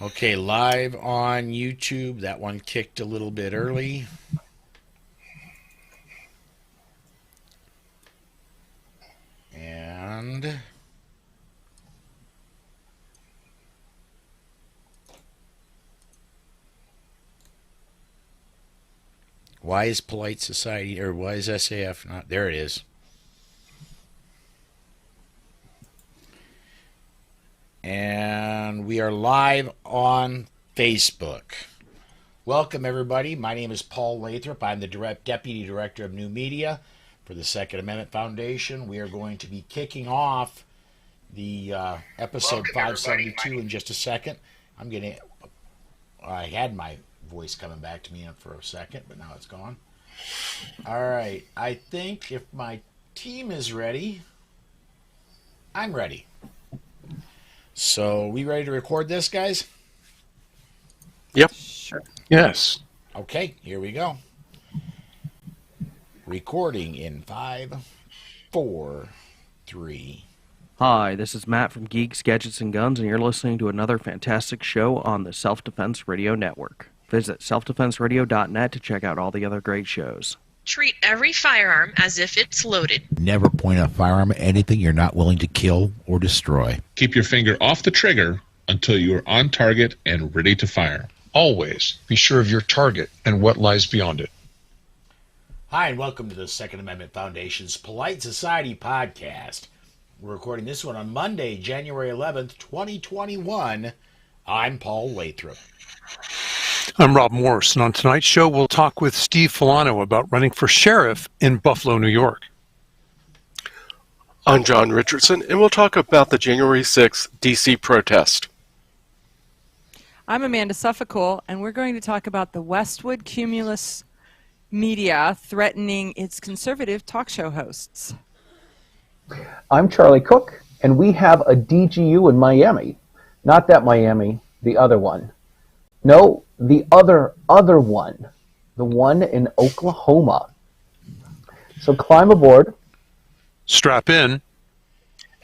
Okay, live on YouTube. That one kicked a little bit early. And why is Polite Society, or why is SAF not? There it is. And we are live on Facebook. Welcome, everybody. My name is Paul Lathrop. I'm the Deputy Director of New Media for the Second Amendment Foundation. We are going to be kicking off the episode 572 in just a second. I had my voice coming back to me for a second, but now it's gone. All right. I think if my team is ready, I'm ready. So, we ready to record this, guys? Yep. Sure. Yes. Okay, here we go. Recording in 5, 4, 3. Hi, this is Matt from Geeks, Gadgets, and Guns, and you're listening to another fantastic show on the Self-Defense Radio Network. Visit selfdefenseradio.net to check out all the other great shows. Treat every firearm as if it's loaded. Never point a firearm at anything you're not willing to kill or destroy. Keep your finger off the trigger until you are on target and ready to fire. Always be sure of your target and what lies beyond it. Hi, and welcome to the Second Amendment Foundation's Polite Society podcast. We're recording this one on Monday, January 11th, 2021. I'm Paul Lathrop. I'm Rob Morse, and on tonight's show, we'll talk with Steve Felano about running for sheriff in Buffalo, New York. I'm John Richardson, and we'll talk about the January 6th D.C. protest. I'm Amanda Suffolk, and we're going to talk about the Westwood Cumulus media threatening its conservative talk show hosts. I'm Charlie Cook, and we have a DGU in Miami. Not that Miami, the other one. No, the other one. The one in Oklahoma. So climb aboard. Strap in.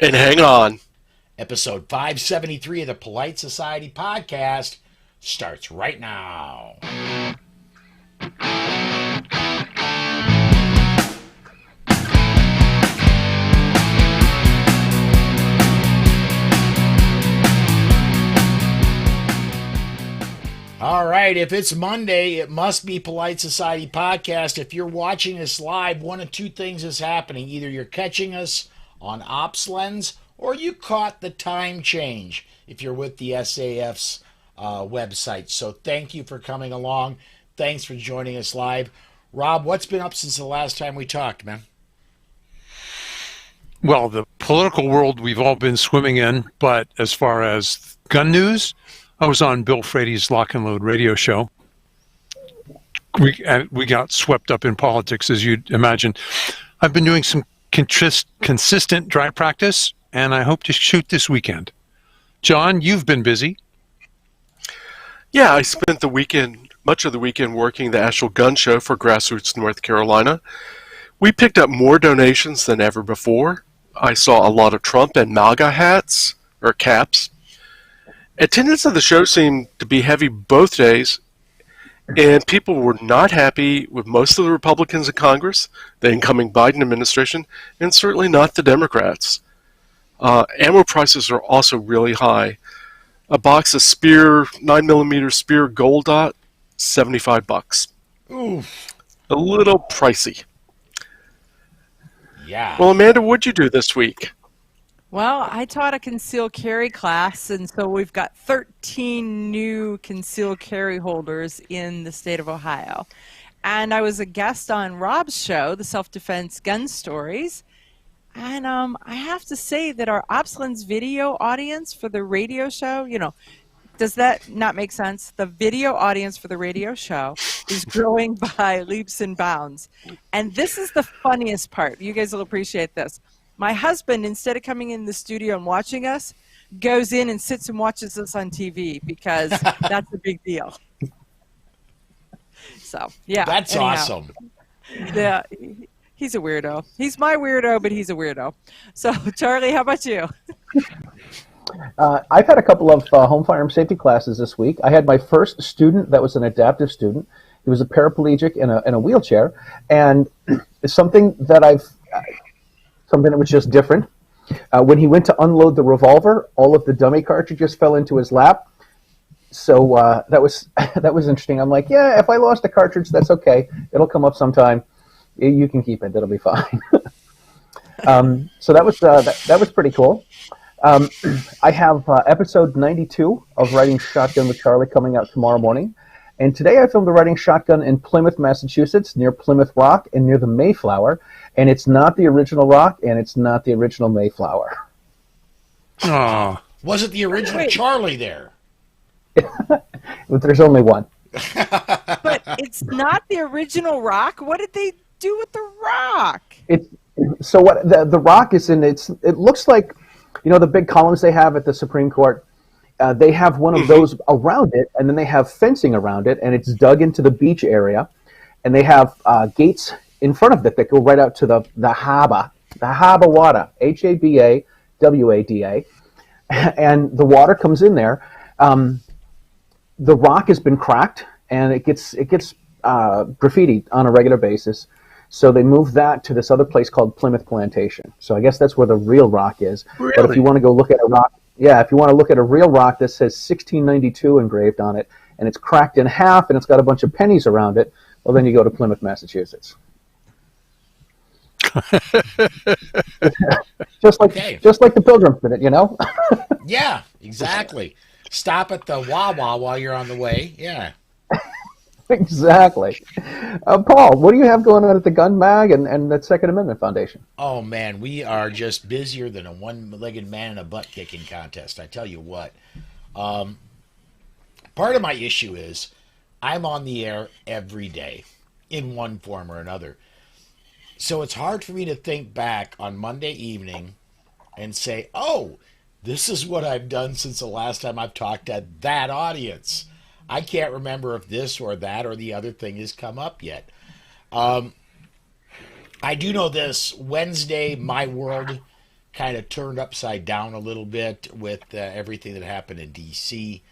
And hang on. Episode 573 of the Polite Society podcast starts right now. All right, if it's Monday, it must be Polite Society Podcast. If you're watching us live, one of two things is happening. Either you're catching us on OpsLens, or you caught the time change if you're with the SAF's website. So thank you for coming along. Thanks for joining us live. Rob, what's been up since the last time we talked, man? Well, the political world we've all been swimming in, but as far as gun news, I was on Bill Frady's Lock and Load radio show. We got swept up in politics, as you'd imagine. I've been doing some consistent dry practice, and I hope to shoot this weekend. John, you've been busy. Yeah, I spent much of the weekend working the Asheville Gun Show for Grassroots North Carolina. We picked up more donations than ever before. I saw a lot of Trump and MAGA hats, or caps. Attendance of the show seemed to be heavy both days, and people were not happy with most of the Republicans in Congress, the incoming Biden administration, and certainly not the Democrats. Ammo prices are also really high. A box of Speer 9mm Speer Gold Dot, $75. Ooh. A little pricey. Yeah. Well, Amanda, what'd you do this week? Well, I taught a concealed carry class, and so we've got 13 new concealed carry holders in the state of Ohio. And I was a guest on Rob's show, the Self-Defense Gun Stories. And I have to say that our OpsLens video audience for the radio show, does that not make sense? The video audience for the radio show is growing by leaps and bounds. And this is the funniest part. You guys will appreciate this. My husband, instead of coming in the studio and watching us, goes in and sits and watches us on TV because that's a big deal. So, yeah. That's awesome. Yeah, he's a weirdo. He's my weirdo, but he's a weirdo. So, Charlie, how about you? I've had a couple of home firearm safety classes this week. I had my first student that was an adaptive student. He was a paraplegic in a wheelchair, and it's something that something that was just different. When he went to unload the revolver, all of the dummy cartridges fell into his lap. So that was that was interesting. I'm like, yeah, if I lost a cartridge, that's okay. It'll come up sometime. You can keep it. It'll be fine. So that was pretty cool. I have episode 92 of Riding Shotgun with Charlie coming out tomorrow morning. And today I filmed a riding shotgun in Plymouth, Massachusetts, near Plymouth Rock and near the Mayflower. And it's not the original Rock, and it's not the original Mayflower. Oh. Was it the original Charlie there? There's only one. But it's not the original Rock? What did they do with the Rock? So what the Rock is in, it looks like, the big columns they have at the Supreme Court. They have one of those around it, and then they have fencing around it, and it's dug into the beach area, and they have gates in front of it that go right out to the harbor water, Habawada, and the water comes in there. The rock has been cracked, and it gets graffitied on a regular basis. So they moved that to this other place called Plymouth Plantation. So I guess that's where the real rock is. Really? But if you want to go look at a rock, if you want to look at a real rock that says 1692 engraved on it, and it's cracked in half, and it's got a bunch of pennies around it, well, then you go to Plymouth, Massachusetts. just like the Pilgrims did it, Yeah, exactly. Stop at the Wawa while you're on the way. Yeah. Exactly. Paul, what do you have going on at the Gun Mag and the Second Amendment Foundation? Oh, man, we are just busier than a one-legged man in a butt-kicking contest. I tell you what. Part of my issue is I'm on the air every day in one form or another. So it's hard for me to think back on Monday evening and say, oh, this is what I've done since the last time I've talked to that audience. I can't remember if this or that or the other thing has come up yet. I do know this. Wednesday, my world kind of turned upside down a little bit with everything that happened in D.C.,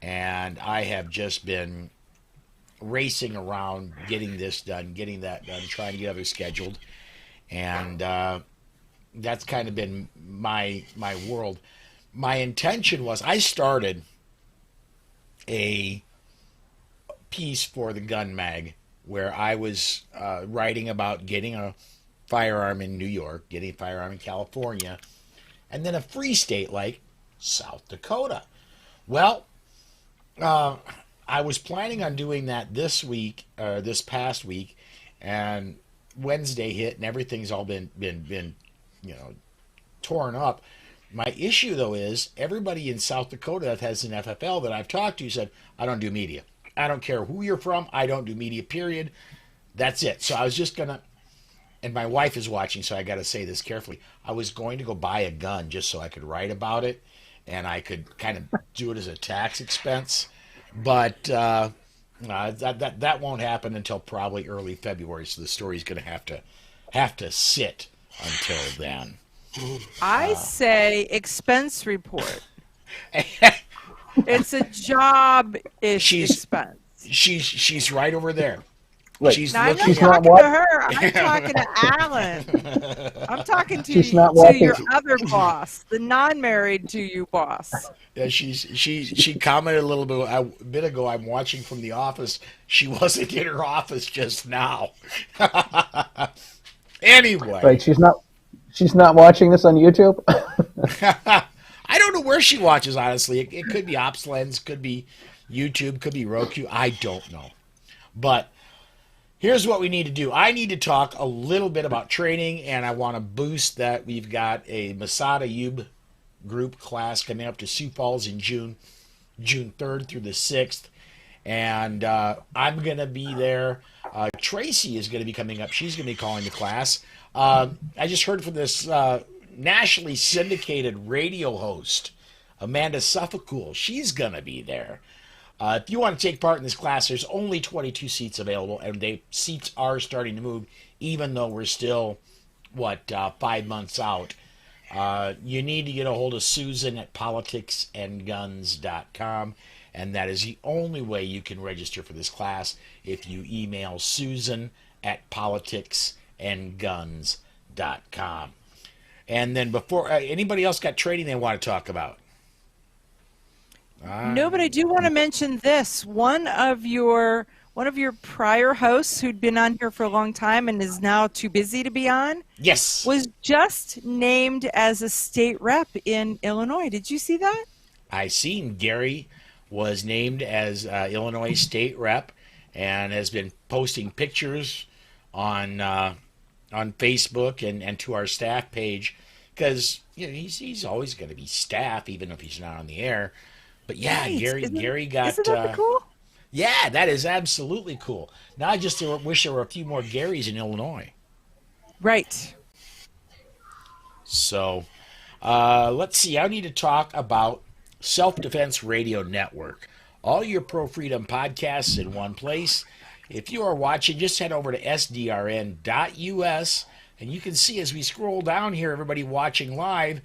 and I have just been racing around getting this done, getting that done, trying to get others scheduled, and that's kind of been my world. My intention was I started a piece for the Gun Mag where I was writing about getting a firearm in New York, getting a firearm in California, and then a free state like South Dakota. Well, I was planning on doing that this past week, and Wednesday hit, and everything's all been torn up. My issue, though, is everybody in South Dakota that has an FFL that I've talked to said, I don't do media. I don't care who you're from. I don't do media, period. That's it. So I was just going to, and my wife is watching, so I got to say this carefully. I was going to go buy a gun just so I could write about it, and I could kind of do it as a tax expense. But that won't happen until probably early February, so the story's going to have to sit until then. I say expense report. It's a job-ish expense. She's right over there. Right. She's I'm not looking talking to her. I'm talking to Alan. I'm talking to your other boss, the non-married to you boss. Yeah, she commented a bit ago. I'm watching from the office. She wasn't in her office just now. Anyway, right? She's not watching this on YouTube. I don't know where she watches. Honestly, it could be OpsLens, could be YouTube, could be Roku. I don't know, but. Here's what we need to do. I need to talk a little bit about training, and I want to boost that. We've got a Masada Yub group class coming up to Sioux Falls in June 3rd through the 6th, and I'm going to be there. Tracy is going to be coming up. She's going to be calling the class. I just heard from this nationally syndicated radio host, Amanda Suffolcool. She's going to be there. If you want to take part in this class, there's only 22 seats available, and seats are starting to move, even though we're still, 5 months out. You need to get a hold of Susan at politicsandguns.com, and that is the only way you can register for this class if you email Susan at politicsandguns.com. And then before anybody else got training they want to talk about? No, but I do want to mention this. One of your prior hosts who'd been on here for a long time and is now too busy to be on, yes, was just named as a state rep in Illinois. Did you see that? I seen Gary was named as Illinois state rep and has been posting pictures on Facebook and to our staff page, because he's always going to be staff even if he's not on the air. But yeah, right. Gary got. Isn't that cool? Yeah, that is absolutely cool. Now I just wish there were a few more Garys in Illinois. Right. So, let's see. I need to talk about Self-Defense Radio Network. All your pro freedom podcasts in one place. If you are watching, just head over to sdrn.us, and you can see as we scroll down here, everybody watching live,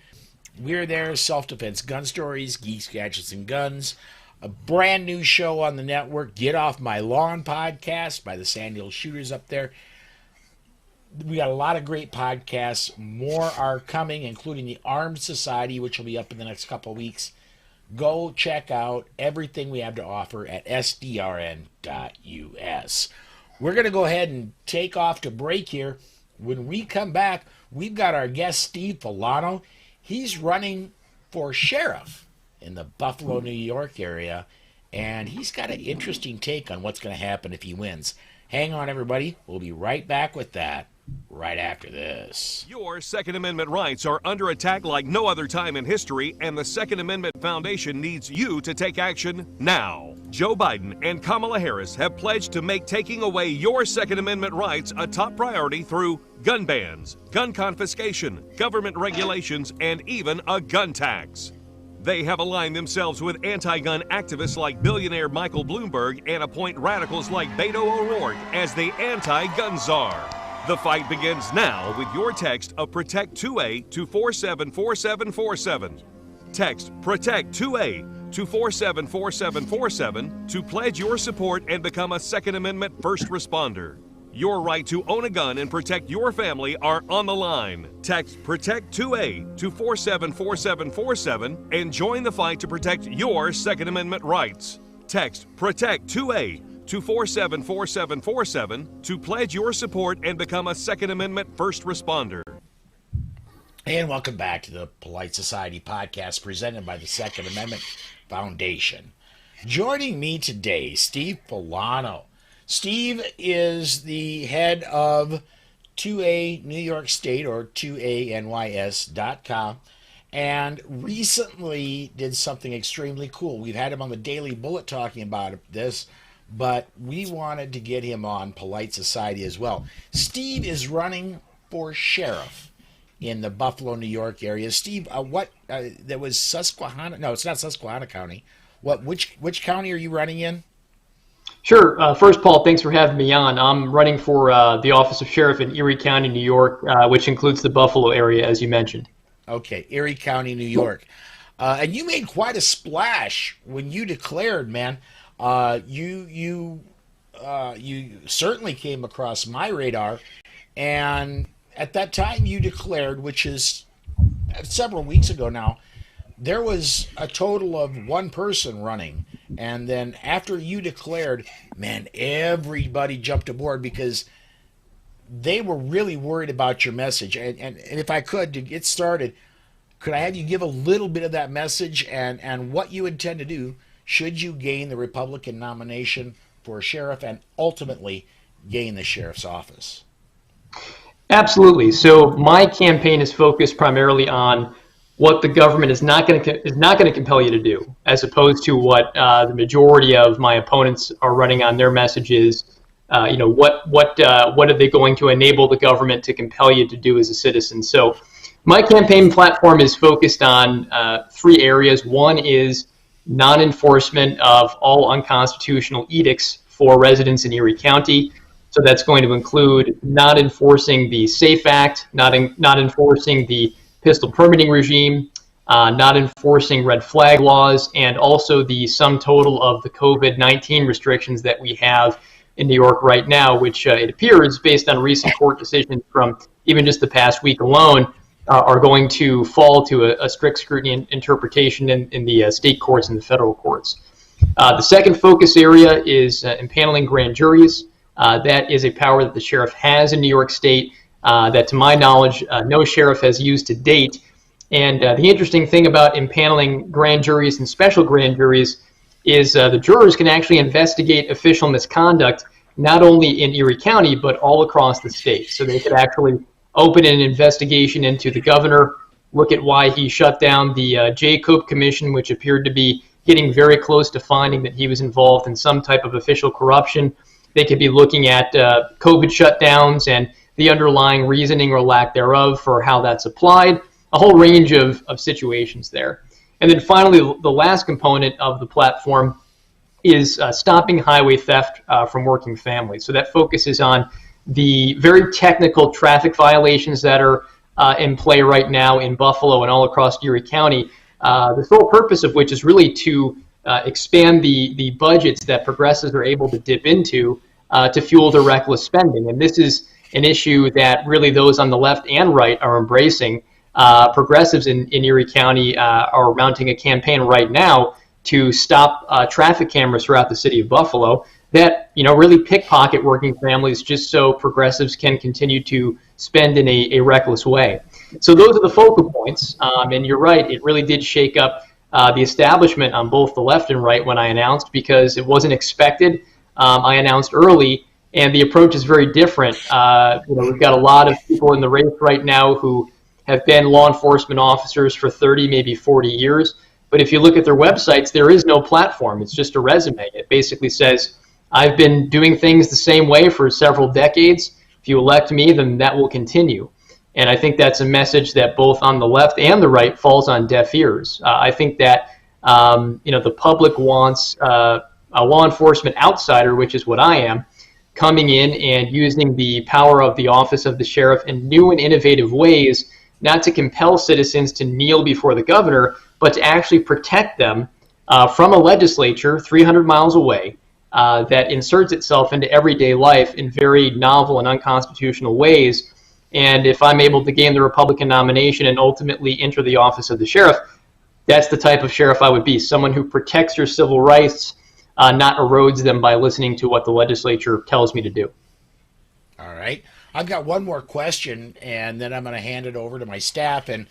we're there, Self-Defense Gun Stories, Geeks, Gadgets, and Guns. A brand new show on the network, Get Off My Lawn podcast by the Sand Hill Shooters up there. We got a lot of great podcasts. More are coming, including the Armed Society, which will be up in the next couple of weeks. Go check out everything we have to offer at sdrn.us. We're going to go ahead and take off to break here. When we come back, we've got our guest, Steve Felano. He's running for sheriff in the Buffalo, New York area, and he's got an interesting take on what's going to happen if he wins. Hang on, everybody. We'll be right back with that right after this. Your Second Amendment rights are under attack like no other time in history, and the Second Amendment Foundation needs you to take action now. Joe Biden and Kamala Harris have pledged to make taking away your Second Amendment rights a top priority through gun bans, gun confiscation, government regulations, and even a gun tax. They have aligned themselves with anti-gun activists like billionaire Michael Bloomberg and appoint radicals like Beto O'Rourke as the anti-gun czar. The fight begins now with your text of Protect 2A to 474747. Text Protect 2A to 474747 to pledge your support and become a Second Amendment first responder. Your right to own a gun and protect your family are on the line. Text Protect 2A to 474747 and join the fight to protect your Second Amendment rights. Text Protect 2A to 474747 to pledge your support and become a Second Amendment first responder. And welcome back to the Polite Society podcast presented by the Second Amendment Foundation. Joining me today, Steve Felano. Steve is the head of 2A New York State, or 2anys.com, and recently did something extremely cool. We've had him on the Daily Bullet talking about this, but we wanted to get him on Polite Society as well. Steve is running for sheriff in the Buffalo, New York area. Steve, there was Susquehanna? No, it's not Susquehanna County. Which county are you running in? Sure. First, Paul, thanks for having me on. I'm running for the office of sheriff in Erie County, New York, which includes the Buffalo area, as you mentioned. Okay, Erie County, New York. And you made quite a splash when you declared, man. You certainly came across my radar, and at that time you declared, which is several weeks ago now, there was a total of one person running, and then after you declared, man, everybody jumped aboard because they were really worried about your message. And if I could, to get started, could I have you give a little bit of that message and what you intend to do should you gain the Republican nomination for sheriff and ultimately gain the sheriff's office? Absolutely. So my campaign is focused primarily on what the government is not going to compel you to do, as opposed to what the majority of my opponents are running on their messages. What are they going to enable the government to compel you to do as a citizen? So my campaign platform is focused on three areas. One is non-enforcement of all unconstitutional edicts for residents in Erie County. So that's going to include not enforcing the SAFE Act, not enforcing the pistol permitting regime, not enforcing red flag laws, and also the sum total of the COVID-19 restrictions that we have in New York right now, which it appears, based on recent court decisions from even just the past week alone, are going to fall to a strict scrutiny interpretation in the state courts and the federal courts. The second focus area is impaneling grand juries. That is a power that the sheriff has in New York State that, to my knowledge, no sheriff has used to date. And the interesting thing about impaneling grand juries and special grand juries is the jurors can actually investigate official misconduct not only in Erie County, but all across the state. So they could actually open an investigation into the governor, look at why he shut down the Jacob Commission, which appeared to be getting very close to finding that he was involved in some type of official corruption. They could be looking at COVID shutdowns and the underlying reasoning or lack thereof for how that's applied, a whole range of situations there. And then finally, the last component of the platform is stopping highway theft from working families. So that focuses on the very technical traffic violations that are in play right now in Buffalo and all across Erie County, the sole purpose of which is really to expand the budgets that progressives are able to dip into to fuel their reckless spending. And this is an issue that really those on the left and right are embracing. Progressives in Erie County are mounting a campaign right now to stop traffic cameras throughout the city of Buffalo that really pickpocket working families just so progressives can continue to spend in a reckless way. So those are the focal points, and you're right, it really did shake up the establishment on both the left and right when I announced, because it wasn't expected. I announced early, and the approach is very different. We've got a lot of people in the race right now who have been law enforcement officers for 30, maybe 40 years. But if you look at their websites, there is no platform. It's just a resume. It basically says, I've been doing things the same way for several decades. If you elect me, then that will continue. And I think that's a message that both on the left and the right falls on deaf ears. I think that the public wants a law enforcement outsider, which is what I am, coming in and using the power of the office of the sheriff in new and innovative ways, not to compel citizens to kneel before the governor, but to actually protect them from a legislature 300 miles away that inserts itself into everyday life in very novel and unconstitutional ways. And if I'm able to gain the Republican nomination and ultimately enter the office of the sheriff, that's the type of sheriff I would be, someone who protects your civil rights, not erodes them by listening to what the legislature tells me to do. All right. I've got one more question, and then I'm going to hand it over to my staff and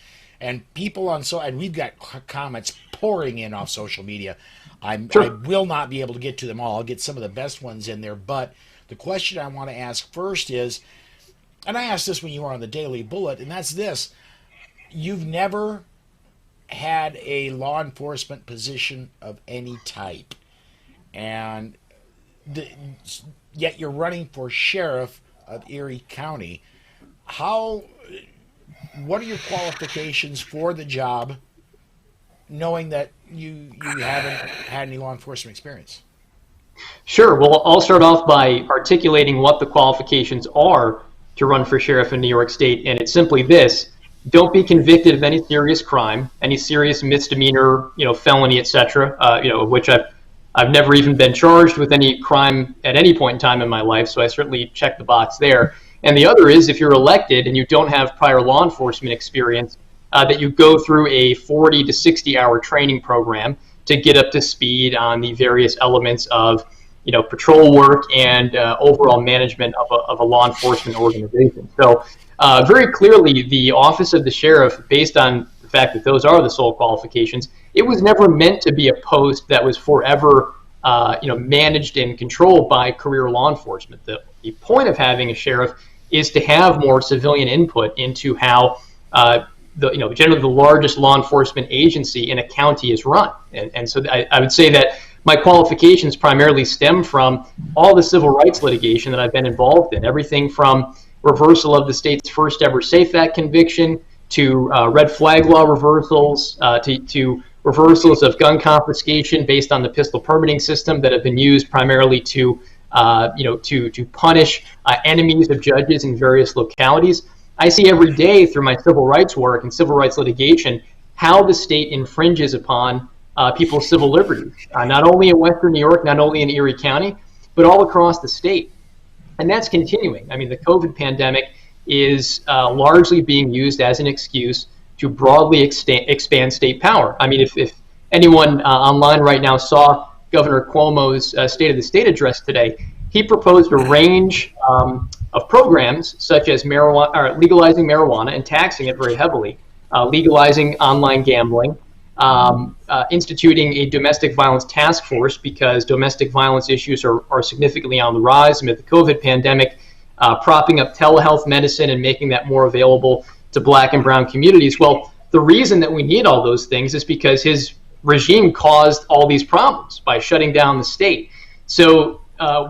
people on and we've got comments pouring in off social media. I will not be able to get to them all. I'll get some of the best ones in there, but the question I want to ask first is, and I asked this when you were on the Daily Bullet, and that's this: you've never had a law enforcement position of any type, and yet you're running for sheriff of Erie County. What are your qualifications for the job, knowing that you haven't had any law enforcement experience? Sure. Well, I'll start off by articulating what the qualifications are to run for sheriff in New York State, and it's simply this: don't be convicted of any serious crime, any serious misdemeanor, felony, etc. Which I've never even been charged with any crime at any point in time in my life, so I certainly check the box there. And the other is, if you're elected and you don't have prior law enforcement experience, that you go through a 40 to 60-hour training program to get up to speed on the various elements of patrol work and overall management of a law enforcement organization. So very clearly, the office of the sheriff, based on the fact that those are the sole qualifications, it was never meant to be a post that was forever managed and controlled by career law enforcement. The point of having a sheriff is to have more civilian input into how generally the largest law enforcement agency in a county is run. And so I would say that my qualifications primarily stem from all the civil rights litigation that I've been involved in, everything from reversal of the state's first ever SAFE Act conviction to red flag law reversals, to reversals of gun confiscation based on the pistol permitting system that have been used primarily to punish enemies of judges in various localities. I see every day through my civil rights work and civil rights litigation how the state infringes upon people's civil liberties, not only in Western New York, not only in Erie County, but all across the state. And that's continuing. I mean, the COVID pandemic is largely being used as an excuse to broadly expand state power. I mean, if anyone online right now saw Governor Cuomo's State of the State address today, he proposed a range of programs such as legalizing marijuana and taxing it very heavily, legalizing online gambling, instituting a domestic violence task force because domestic violence issues are significantly on the rise amid the COVID pandemic, propping up telehealth medicine and making that more available to Black and brown communities. Well, the reason that we need all those things is because his regime caused all these problems by shutting down the state. So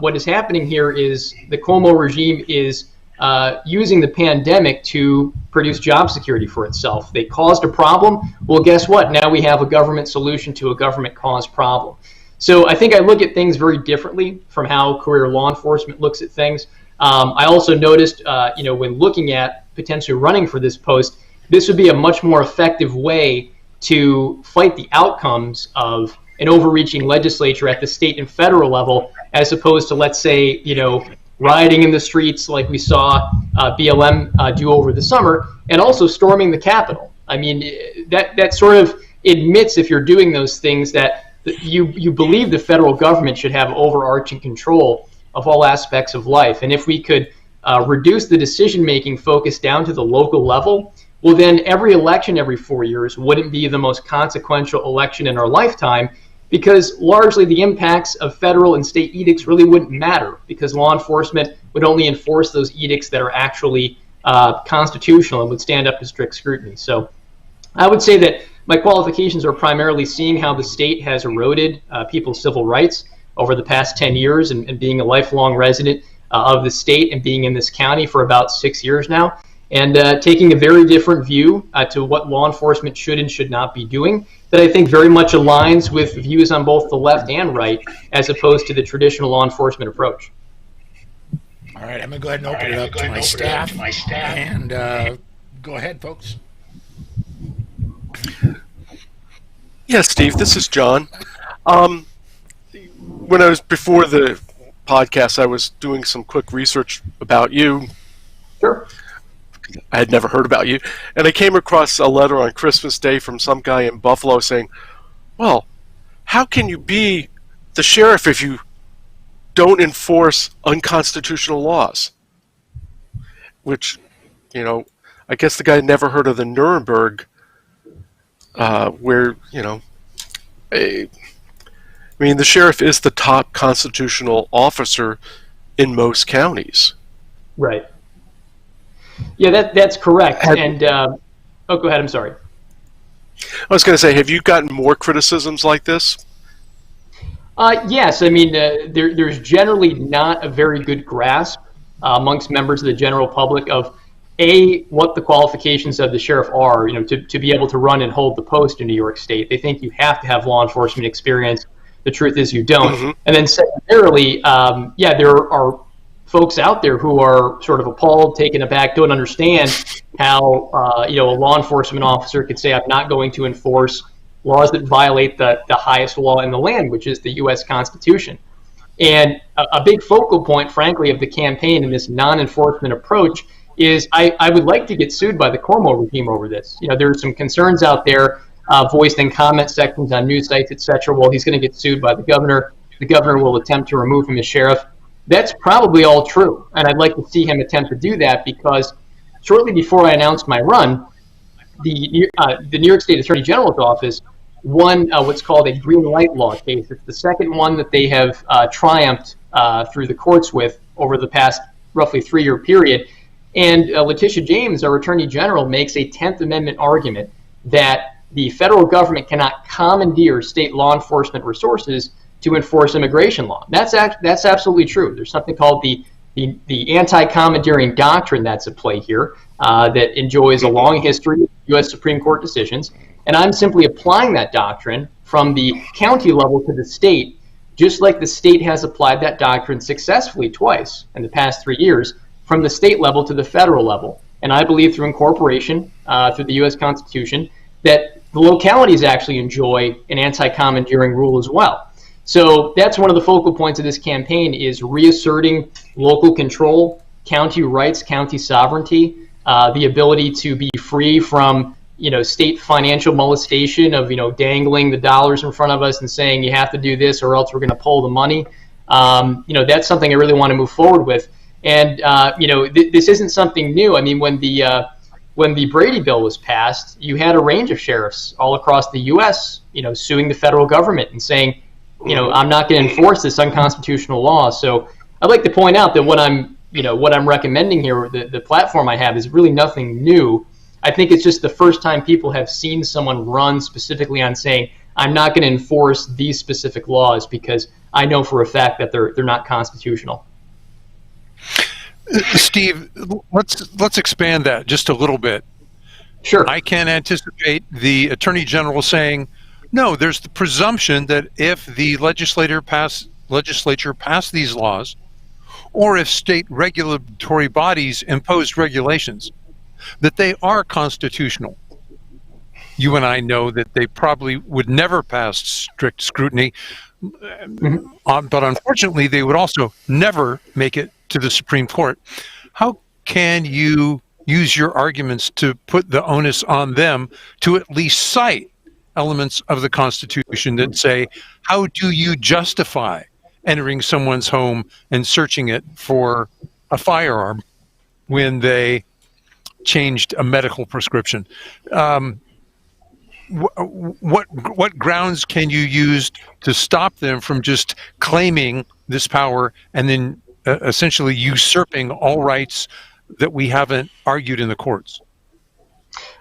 what is happening here is the Cuomo regime is using the pandemic to produce job security for itself. They caused a problem. Well, guess what? Now we have a government solution to a government-caused problem. So I think I look at things very differently from how career law enforcement looks at things. I also noticed, when looking at potentially running for this post, this would be a much more effective way to fight the outcomes of an overreaching legislature at the state and federal level, as opposed to, let's say, rioting in the streets like we saw BLM do over the summer, and also storming the Capitol. I mean, that sort of admits, if you're doing those things, that you believe the federal government should have overarching control of all aspects of life. And if we could reduce the decision-making focus down to the local level, well, then every election every 4 years wouldn't be the most consequential election in our lifetime, because largely the impacts of federal and state edicts really wouldn't matter, because law enforcement would only enforce those edicts that are actually constitutional and would stand up to strict scrutiny. So I would say that my qualifications are primarily seeing how the state has eroded people's civil rights over the past 10 years and being a lifelong resident of the state and being in this county for about 6 years now, and taking a very different view to what law enforcement should and should not be doing, that I think very much aligns with views on both the left and right, as opposed to the traditional law enforcement approach. All right, I'm going to go ahead and open it up to my staff. And go ahead, folks. Yeah, Steve, this is John. When I was before the podcast, I was doing some quick research about you. Sure. I had never heard about you, and I came across a letter on Christmas Day from some guy in Buffalo saying, well, how can you be the sheriff if you don't enforce unconstitutional laws? Which, I guess the guy never heard of the Nuremberg, where, the sheriff is the top constitutional officer in most counties. Right. Yeah, that's correct. Go ahead. I'm sorry. I was going to say, have you gotten more criticisms like this? Yes. I mean, there's generally not a very good grasp amongst members of the general public of what the qualifications of the sheriff are. To be able to run and hold the post in New York State. They think you have to have law enforcement experience. The truth is you don't. Mm-hmm. And then secondarily, there are folks out there who are sort of appalled, taken aback, don't understand how a law enforcement officer could say, I'm not going to enforce laws that violate the highest law in the land, which is the U.S. Constitution. And a big focal point, frankly, of the campaign and this non-enforcement approach is I would like to get sued by the Cuomo regime over this. There are some concerns out there voiced in comment sections on news sites, etc. Well, he's going to get sued by the governor. The governor will attempt to remove him as sheriff. That's probably all true, and I'd like to see him attempt to do that, because shortly before I announced my run, the New York State Attorney General's office won what's called a green light law case. It's the second one that they have triumphed through the courts with over the past roughly 3-year period. And Letitia James, our Attorney General, makes a 10th Amendment argument that the federal government cannot commandeer state law enforcement resources to enforce immigration law. That's absolutely true. There's something called the anti-commandeering doctrine that's at play here that enjoys a long history of U.S. Supreme Court decisions, and I'm simply applying that doctrine from the county level to the state, just like the state has applied that doctrine successfully twice in the past 3 years, from the state level to the federal level. and I believe through incorporation, through the U.S. Constitution, that the localities actually enjoy an anti-commandeering rule as well. So that's one of the focal points of this campaign, is reasserting local control, county rights, county sovereignty, the ability to be free from state financial molestation of dangling the dollars in front of us and saying you have to do this or else we're going to pull the money. That's something I really want to move forward with. And this isn't something new. I mean, when the Brady bill was passed, you had a range of sheriffs all across the U.S. suing the federal government and saying, I'm not going to enforce this unconstitutional law. So I'd like to point out that what I'm recommending here, the platform I have, is really nothing new. I think it's just the first time people have seen someone run specifically on saying, I'm not going to enforce these specific laws because I know for a fact that they're not constitutional. Steve, let's expand that just a little bit. Sure. I can anticipate the Attorney General saying, no, there's the presumption that if the legislature passed these laws, or if state regulatory bodies impose regulations, that they are constitutional. You and I know that they probably would never pass strict scrutiny, but unfortunately they would also never make it to the Supreme Court. How can you use your arguments to put the onus on them to at least cite elements of the Constitution that say, how do you justify entering someone's home and searching it for a firearm when they changed a medical prescription? What grounds can you use to stop them from just claiming this power and then essentially usurping all rights that we haven't argued in the courts?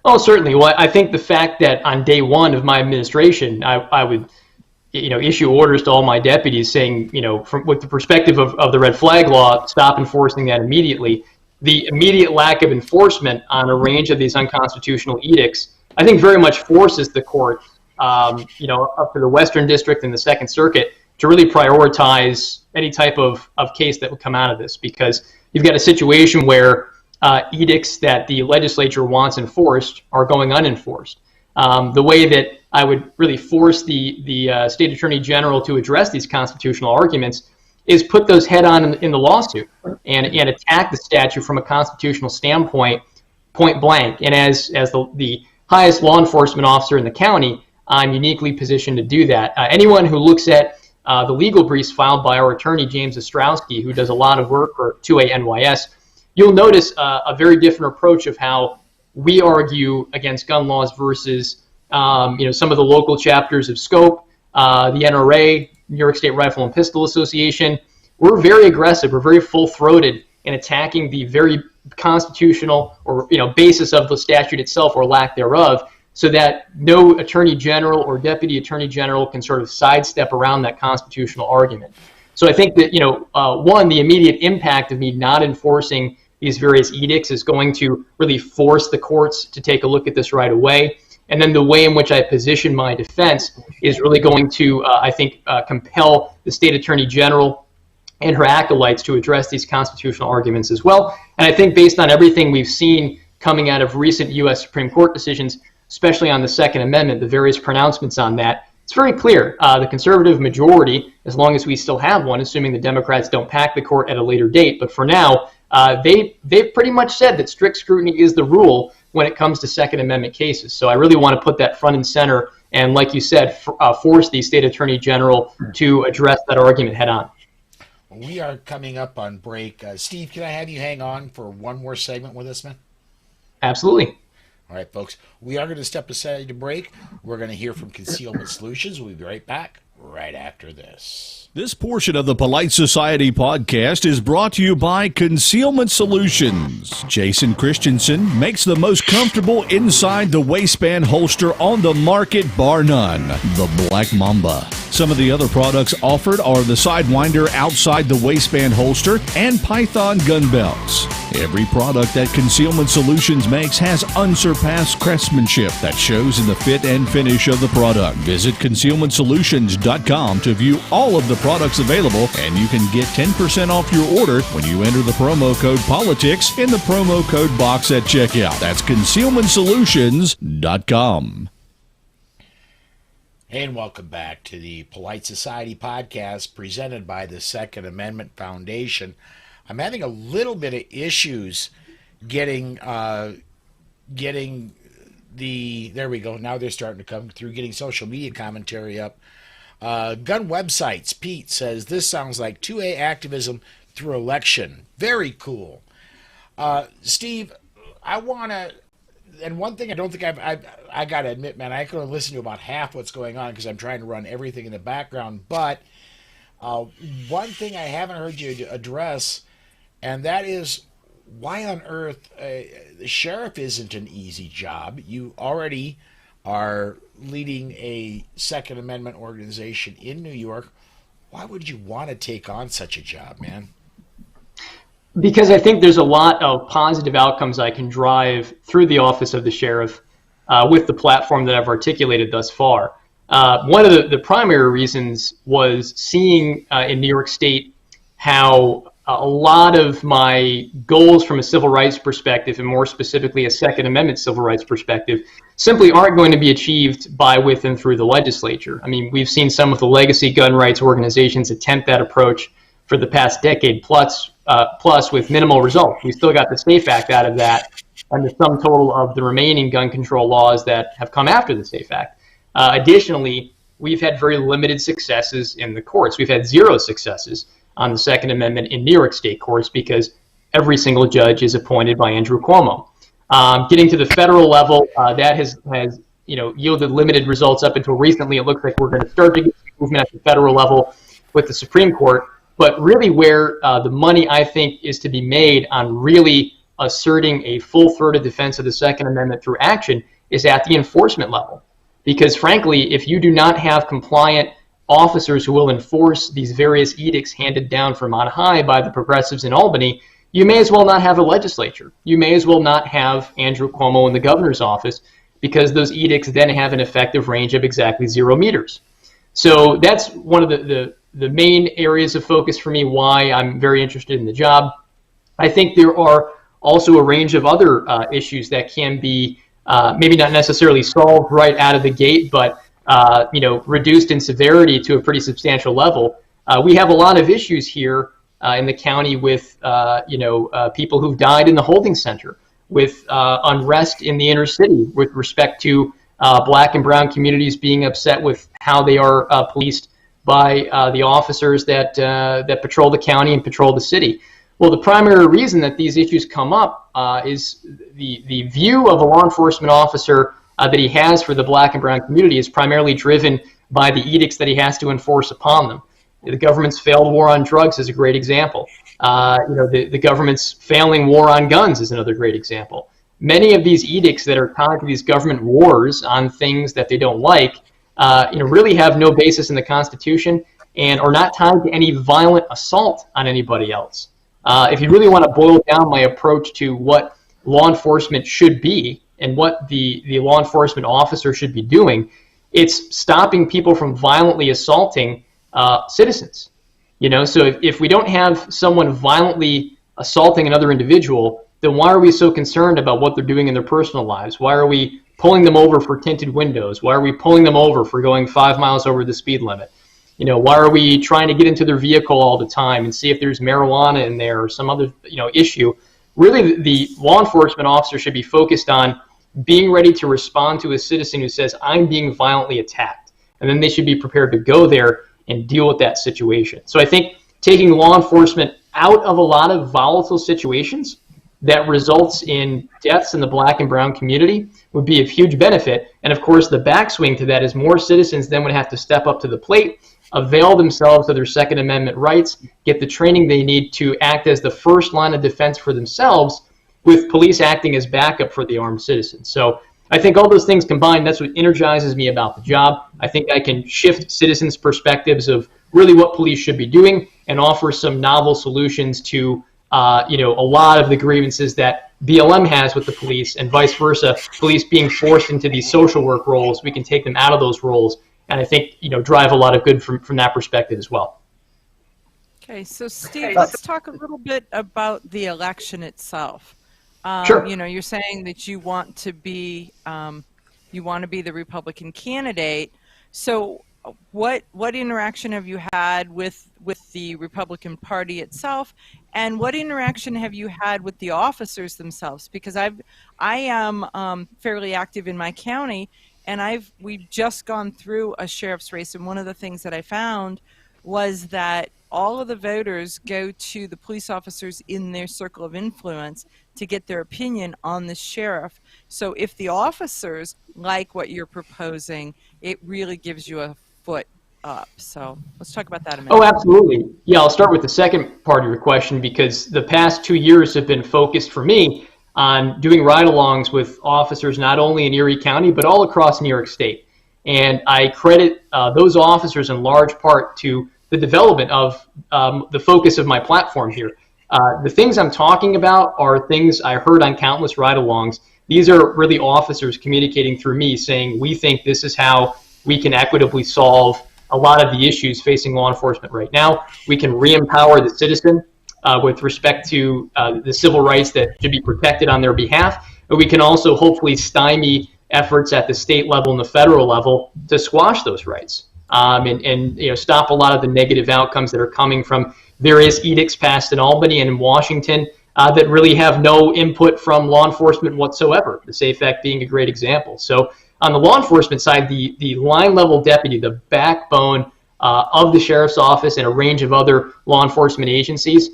Oh, certainly. Well, I think the fact that on day one of my administration, I would issue orders to all my deputies saying, with the perspective of the red flag law, stop enforcing that immediately. The immediate lack of enforcement on a range of these unconstitutional edicts, I think, very much forces the court, up to the Western District and the Second Circuit, to really prioritize any type of case that would come out of this, because you've got a situation where edicts that the legislature wants enforced are going unenforced. The way that I would really force the state attorney general to address these constitutional arguments is put those head on in the lawsuit and attack the statute from a constitutional standpoint, point blank. And as the highest law enforcement officer in the county, I'm uniquely positioned to do that. Anyone who looks at the legal briefs filed by our attorney, James Ostrowski, who does a lot of work for 2A NYS, you'll notice a very different approach of how we argue against gun laws versus some of the local chapters of SCOPE, the NRA, New York State Rifle and Pistol Association. We're very aggressive. We're very full-throated in attacking the very constitutional or basis of the statute itself or lack thereof, so that no attorney general or deputy attorney general can sort of sidestep around that constitutional argument. So I think that one, the immediate impact of me not enforcing these various edicts is going to really force the courts to take a look at this right away. And then the way in which I position my defense is really going to, I think, compel the state attorney general and her acolytes to address these constitutional arguments as well. And I think based on everything we've seen coming out of recent U.S. Supreme Court decisions, especially on the Second Amendment, the various pronouncements on that, it's very clear. The conservative majority, as long as we still have one, assuming the Democrats don't pack the court at a later date, but for now, they've pretty much said that strict scrutiny is the rule when it comes to Second Amendment cases. So I really want to put that front and center and, like you said, force the state attorney general to address that argument head on. We are coming up on break. Steve, can I have you hang on for one more segment with us, man? Absolutely. All right, folks. We are going to step aside to break. We're going to hear from Concealment Solutions. We'll be right back right after this. This portion of the Polite Society podcast is brought to you by Concealment Solutions. Jason Christensen makes the most comfortable inside the waistband holster on the market, bar none. The Black Mamba. Some of the other products offered are the Sidewinder outside the waistband holster and Python gun belts. Every product that Concealment Solutions makes has unsurpassed craftsmanship that shows in the fit and finish of the product. Visit concealmentsolutions.com to view all of the products available, and you can get 10% off your order when you enter the promo code POLITICS in the promo code box at checkout. That's concealmentsolutions.com. And welcome back to the Polite Society podcast presented by the Second Amendment Foundation. I'm having a little bit of issues getting there we go. Now they're starting to come through, getting social media commentary up. Gun websites, Pete says, this sounds like 2A activism through election. Very cool. Steve, I want to, and one thing I don't think I got to admit, man, I can only listen to about half what's going on because I'm trying to run everything in the background. But one thing I haven't heard you address, and that is why on earth the sheriff isn't an easy job. You already are leading a Second Amendment organization in New York. Why would you want to take on such a job, man? Because I think there's a lot of positive outcomes I can drive through the office of the sheriff with the platform that I've articulated thus far. One of the primary reasons was seeing in New York State how a lot of my goals from a civil rights perspective, and more specifically a Second Amendment civil rights perspective, simply aren't going to be achieved by, with, and through the legislature. I mean, we've seen some of the legacy gun rights organizations attempt that approach for the past decade plus with minimal results. We still got the SAFE Act out of that, and the sum total of the remaining gun control laws that have come after the SAFE Act. Additionally, we've had very limited successes in the courts. We've had zero successes on the Second Amendment in New York State courts because every single judge is appointed by Andrew Cuomo. Getting to the federal level, that has yielded limited results up until recently. It looks like we're going to start to get movement at the federal level with the Supreme Court. But really where the money, I think, is to be made on really asserting a full-throated defense of the Second Amendment through action is at the enforcement level. Because frankly, if you do not have compliant officers who will enforce these various edicts handed down from on high by the progressives in Albany, you may as well not have a legislature. You may as well not have Andrew Cuomo in the governor's office, because those edicts then have an effective range of exactly 0 meters. So that's one of the main areas of focus for me, why I'm very interested in the job. I think there are also a range of other issues that can be maybe not necessarily solved right out of the gate, but reduced in severity to a pretty substantial level. We have a lot of issues here in the county with people who've died in the holding center, with unrest in the inner city with respect to black and brown communities being upset with how they are policed by the officers that patrol the county and patrol the city. Well, the primary reason that these issues come up is the view of a law enforcement officer that he has for the black and brown community is primarily driven by the edicts that he has to enforce upon them. The government's failed war on drugs is a great example. The government's failing war on guns is another great example. Many of these edicts that are tied to these government wars on things that they don't like, really have no basis in the Constitution and are not tied to any violent assault on anybody else. If you really want to boil down my approach to what law enforcement should be and what the law enforcement officer should be doing, it's stopping people from violently assaulting citizens. So if we don't have someone violently assaulting another individual, then why are we so concerned about what they're doing in their personal lives? Why are we pulling them over for tinted windows? Why are we pulling them over for going 5 miles over the speed limit? Why are we trying to get into their vehicle all the time and see if there's marijuana in there or some other, issue? Really, the law enforcement officer should be focused on being ready to respond to a citizen who says, I'm being violently attacked. And then they should be prepared to go there and deal with that situation. So I think taking law enforcement out of a lot of volatile situations that results in deaths in the black and brown community would be of huge benefit. And of course, the backswing to that is more citizens then would have to step up to the plate, avail themselves of their Second Amendment rights, get the training they need to act as the first line of defense for themselves, with police acting as backup for the armed citizens. So I think all those things combined, that's what energizes me about the job. I think I can shift citizens' perspectives of really what police should be doing and offer some novel solutions to a lot of the grievances that BLM has with the police, and vice versa. Police being forced into these social work roles, we can take them out of those roles, and I think drive a lot of good from that perspective as well. Okay, so Steve, let's talk a little bit about the election itself. Sure. You're saying that you want to be the Republican candidate. So what interaction have you had with the Republican Party itself, and what interaction have you had with the officers themselves? Because I am fairly active in my county, and we've just gone through a sheriff's race, and one of the things that I found was that all of the voters go to the police officers in their circle of influence to get their opinion on the sheriff. So if the officers like what you're proposing, it really gives you a foot up. So let's talk about that a minute. Oh, absolutely. Yeah, I'll start with the second part of your question, because the past 2 years have been focused for me on doing ride-alongs with officers not only in Erie County, but all across New York State. And I credit those officers in large part to the development of the focus of my platform here. The things I'm talking about are things I heard on countless ride-alongs. These are really officers communicating through me saying, we think this is how we can equitably solve a lot of the issues facing law enforcement right now. We can re-empower the citizen with respect to the civil rights that should be protected on their behalf. But we can also hopefully stymie efforts at the state level and the federal level to squash those rights. And stop a lot of the negative outcomes that are coming from various edicts passed in Albany and in Washington that really have no input from law enforcement whatsoever, the SAFE Act being a great example. So on the law enforcement side, the line level deputy, the backbone of the sheriff's office and a range of other law enforcement agencies,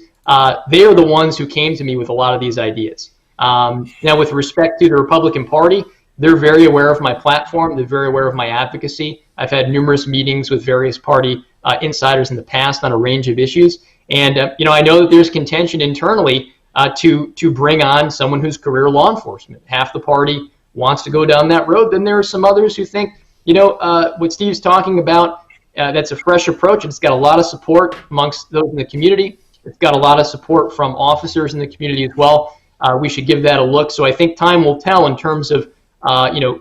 they are the ones who came to me with a lot of these ideas. Now, with respect to the Republican Party, they're very aware of my platform. They're very aware of my advocacy. I've had numerous meetings with various party insiders in the past on a range of issues. And, I know that there's contention internally to bring on someone who's career law enforcement. Half the party wants to go down that road. Then there are some others who think, what Steve's talking about, that's a fresh approach. It's got a lot of support amongst those in the community. It's got a lot of support from officers in the community as well. We should give that a look. So I think time will tell in terms of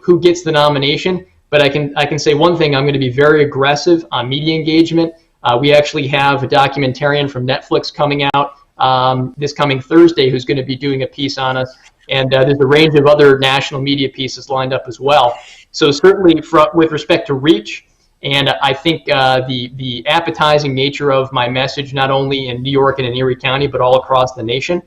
who gets the nomination. But I can say one thing: I'm going to be very aggressive on media engagement. We actually have a documentarian from Netflix coming out this coming Thursday who's going to be doing a piece on us, and there's a range of other national media pieces lined up as well. So certainly, with respect to reach, and I think the appetizing nature of my message, not only in New York and in Erie County, but all across the nation,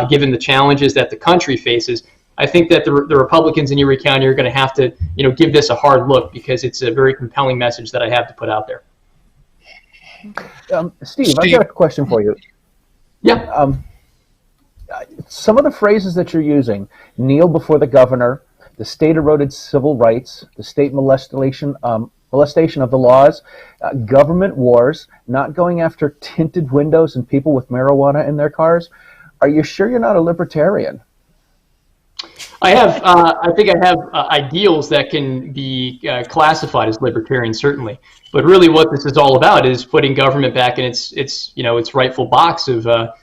given the challenges that the country faces, I think that the Republicans in Erie County are going to have to, give this a hard look, because it's a very compelling message that I have to put out there. Steve, I've got a question for you. Yeah. Some of the phrases that you're using: kneel before the governor, the state eroded civil rights, the state molestation of the laws, government wars, not going after tinted windows and people with marijuana in their cars. Are you sure you're not a libertarian? I think I have ideals that can be classified as libertarian, certainly. But really, what this is all about is putting government back in its rightful box of a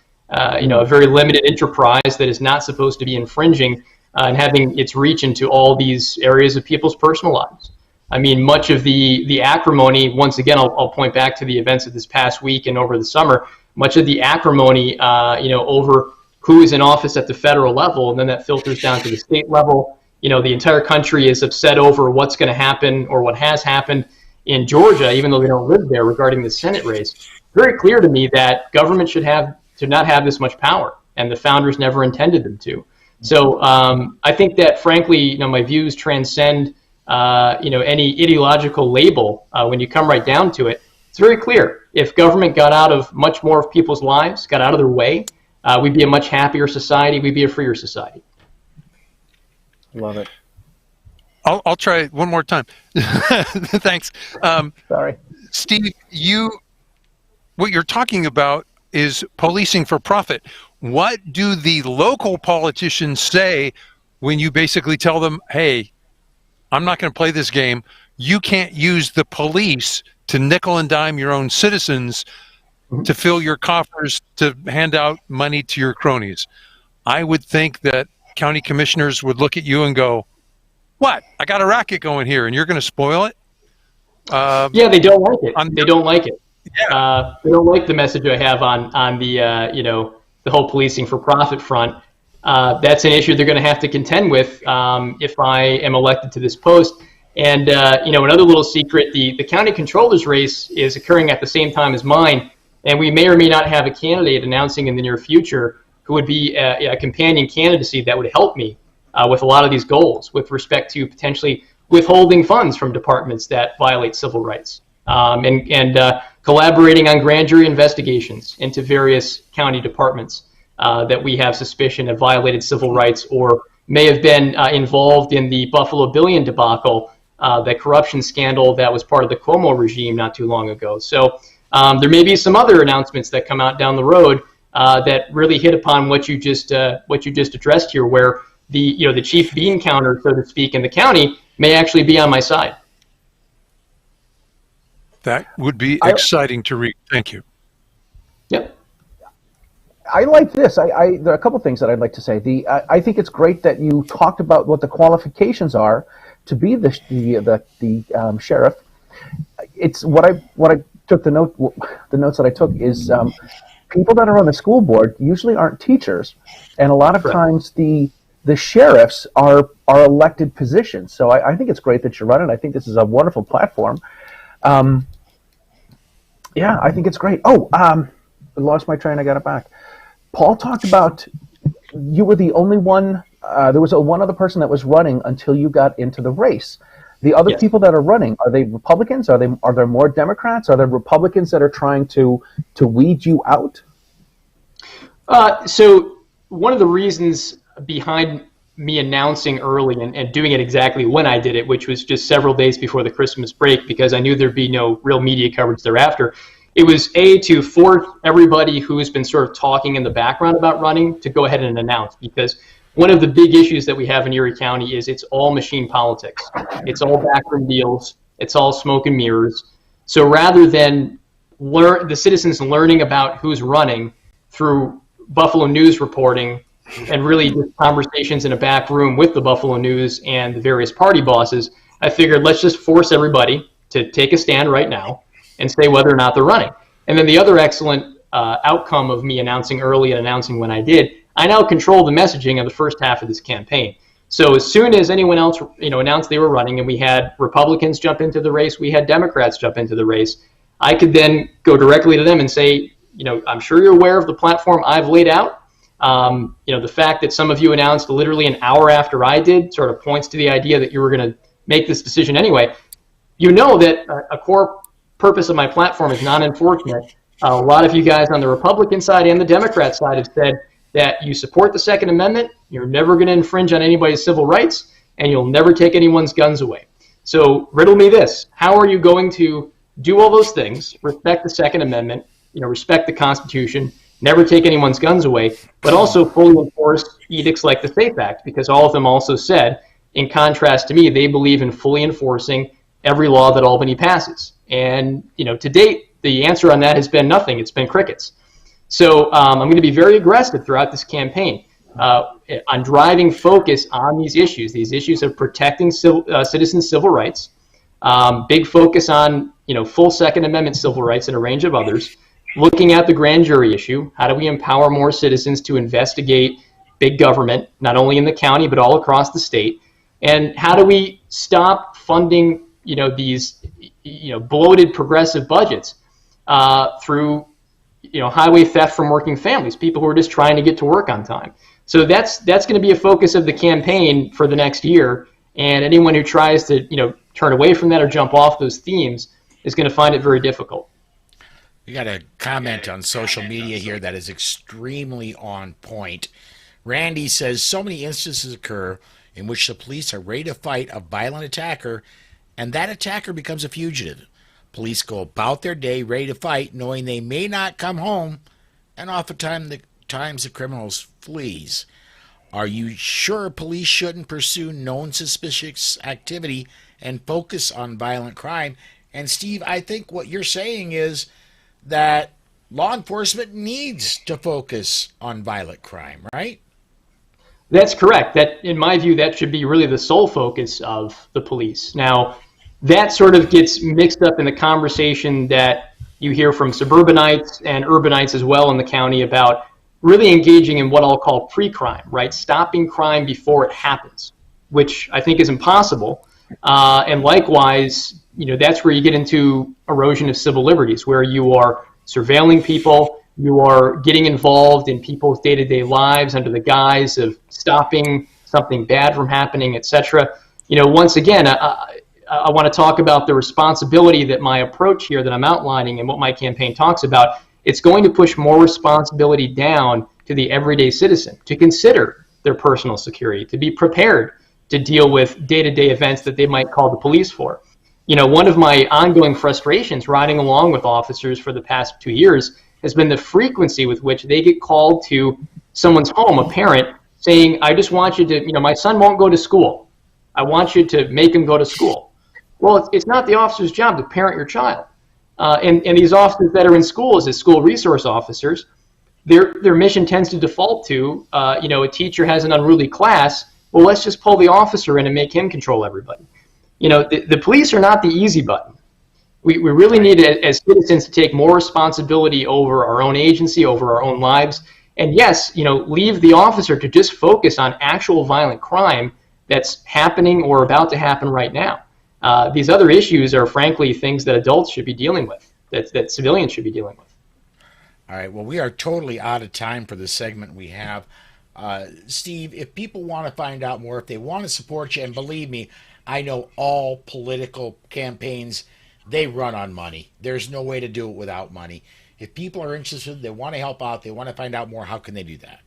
very limited enterprise that is not supposed to be infringing and having its reach into all these areas of people's personal lives. I mean, much of the acrimony, once again, I'll point back to the events of this past week and over the summer. Much of the acrimony, over who is in office at the federal level, and then that filters down to the state level. The entire country is upset over what's going to happen or what has happened in Georgia, even though they don't live there, regarding the Senate race. It's very clear to me that government should not have this much power, and the founders never intended them to. So I think that, frankly, my views transcend any ideological label. When you come right down to it, it's very clear. If government got out of much more of people's lives, got out of their way, we'd be a much happier society. We'd be a freer society. Love it. I'll try one more time. Thanks. Sorry. Steve, what you're talking about is policing for profit. What do the local politicians say when you basically tell them, hey, I'm not going to play this game. You can't use the police to nickel and dime your own citizens to fill your coffers to hand out money to your cronies. I would think that county commissioners would look at you and go, what? I got a racket going here, and you're going to spoil it? Yeah, they don't like it. They don't like it. Yeah. They don't like the message I have on the the whole policing for profit front. That's an issue they're going to have to contend with if I am elected to this post. And another little secret: the county controller's race is occurring at the same time as mine, and we may or may not have a candidate announcing in the near future who would be a companion candidacy that would help me with a lot of these goals with respect to potentially withholding funds from departments that violate civil rights, and collaborating on grand jury investigations into various county departments that we have suspicion have violated civil rights or may have been involved in the Buffalo Billion debacle, that corruption scandal that was part of the Cuomo regime not too long ago. So there may be some other announcements that come out down the road that really hit upon what you just addressed here, where the chief bean counter, so to speak, in the county may actually be on my side. That would be exciting to read. Thank you. Yep. I like this. There are a couple things that I'd like to say. I think it's great that you talked about what the qualifications are to be the sheriff. It's what I took the notes that I took is people that are on the school board usually aren't teachers, and a lot of times the sheriffs are elected positions. So I think it's great that you're running. I think this is a wonderful platform. Yeah, I think it's great. I lost my train. I got it back. Paul talked about you were the only one. There was one other person that was running until you got into the race. The other people that are running, are they Republicans? Are there more Democrats? Are there Republicans that are trying to weed you out? So one of the reasons behind me announcing early and doing it exactly when I did it, which was just several days before the Christmas break, because I knew there'd be no real media coverage thereafter. It was to force everybody who's been sort of talking in the background about running to go ahead and announce, because one of the big issues that we have in Erie County is it's all machine politics. It's all backroom deals. It's all smoke and mirrors. So rather than the citizens learning about who's running through Buffalo News reporting and really just conversations in a back room with the Buffalo News and the various party bosses, I figured let's just force everybody to take a stand right now and say whether or not they're running. And then the other excellent outcome of me announcing early and announcing when I did, I now control the messaging of the first half of this campaign. So as soon as anyone else announced they were running, and we had Republicans jump into the race, we had Democrats jump into the race, I could then go directly to them and say, I'm sure you're aware of the platform I've laid out. The fact that some of you announced literally an hour after I did sort of points to the idea that you were going to make this decision anyway. You know that a core purpose of my platform is non-enforcement. A lot of you guys on the Republican side and the Democrat side have said that you support the Second Amendment, you're never going to infringe on anybody's civil rights, and you'll never take anyone's guns away. So riddle me this. How are you going to do all those things, respect the Second Amendment, respect the Constitution, never take anyone's guns away, but also fully enforce edicts like the SAFE Act? Because all of them also said, in contrast to me, they believe in fully enforcing every law that Albany passes. And, to date, the answer on that has been nothing. It's been crickets. So I'm going to be very aggressive throughout this campaign on driving focus on these issues of protecting citizens' civil rights, big focus on full Second Amendment civil rights and a range of others, looking at the grand jury issue. How do we empower more citizens to investigate big government, not only in the county but all across the state? And how do we stop funding these bloated progressive budgets through highway theft from working families, people who are just trying to get to work on time? So that's going to be a focus of the campaign for the next year. And anyone who tries to turn away from that or jump off those themes is going to find it very difficult. We got a comment on social media here that is extremely on point. Randy says so many instances occur in which the police are ready to fight a violent attacker, and that attacker becomes a fugitive. Police go about their day ready to fight, knowing they may not come home, and oftentimes the criminals flees. Are you sure police shouldn't pursue known suspicious activity and focus on violent crime? And Steve, I think what you're saying is that law enforcement needs to focus on violent crime, right? That's correct. That, in my view, that should be really the sole focus of the police. Now, that sort of gets mixed up in the conversation that you hear from suburbanites and urbanites as well in the county about really engaging in what I'll call pre-crime, right? Stopping crime before it happens, which I think is impossible. And likewise, that's where you get into erosion of civil liberties, where you are surveilling people, you are getting involved in people's day-to-day lives under the guise of stopping something bad from happening, etc. Once again, I want to talk about the responsibility that my approach here that I'm outlining and what my campaign talks about. It's going to push more responsibility down to the everyday citizen to consider their personal security, to be prepared to deal with day-to-day events that they might call the police for. One of my ongoing frustrations riding along with officers for the past 2 years has been the frequency with which they get called to someone's home, a parent, saying, I just want you to, my son won't go to school. I want you to make him go to school. Well, it's not the officer's job to parent your child. And these officers that are in schools as school resource officers, their mission tends to default to, a teacher has an unruly class, well, let's just pull the officer in and make him control everybody. The police are not the easy button. We really need, as citizens, to take more responsibility over our own agency, over our own lives. And yes, leave the officer to just focus on actual violent crime that's happening or about to happen right now. These other issues are, frankly, things that adults should be dealing with, that civilians should be dealing with. All right. Well, we are totally out of time for the segment we have. Steve, if people want to find out more, if they want to support you, and believe me, I know all political campaigns, they run on money. There's no way to do it without money. If people are interested, they want to help out, they want to find out more, how can they do that?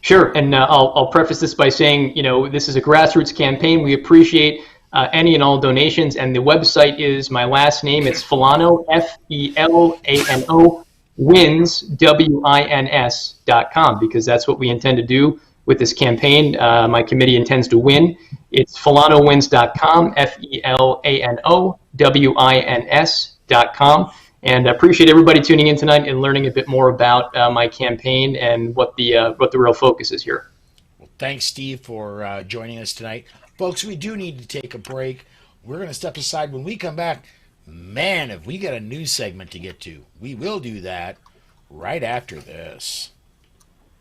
Sure. And I'll preface this by saying, this is a grassroots campaign. We appreciate any and all donations. And the website is my last name. It's Felano, Felano, wins, WINS.com, because that's what we intend to do with this campaign. My committee intends to win. It's FelanoWins.com, FelanoWins.com. And I appreciate everybody tuning in tonight and learning a bit more about my campaign and what the real focus is here. Well, thanks, Steve, for joining us tonight. Folks, we do need to take a break. We're going to step aside. When we come back, man, have we got a news segment to get to. We will do that right after this.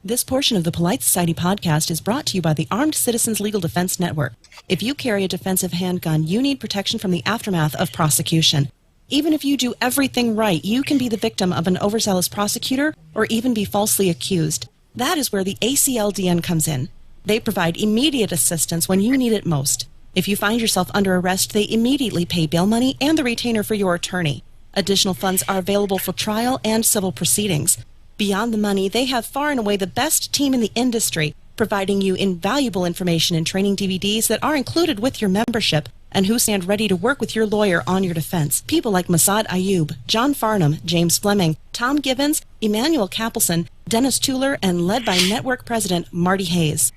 This portion of the Polite Society podcast is brought to you by the Armed Citizens Legal Defense Network. If you carry a defensive handgun, you need protection from the aftermath of prosecution. Even if you do everything right, you can be the victim of an overzealous prosecutor or even be falsely accused. That is where the ACLDN comes in. They provide immediate assistance when you need it most. If you find yourself under arrest, they immediately pay bail money and the retainer for your attorney. Additional funds are available for trial and civil proceedings. Beyond the money, they have far and away the best team in the industry, providing you invaluable information and training DVDs that are included with your membership and who stand ready to work with your lawyer on your defense. People like Masad Ayub, John Farnham, James Fleming, Tom Gibbons, Emmanuel Capelson, Dennis Tuller, and led by network president Marty Hayes.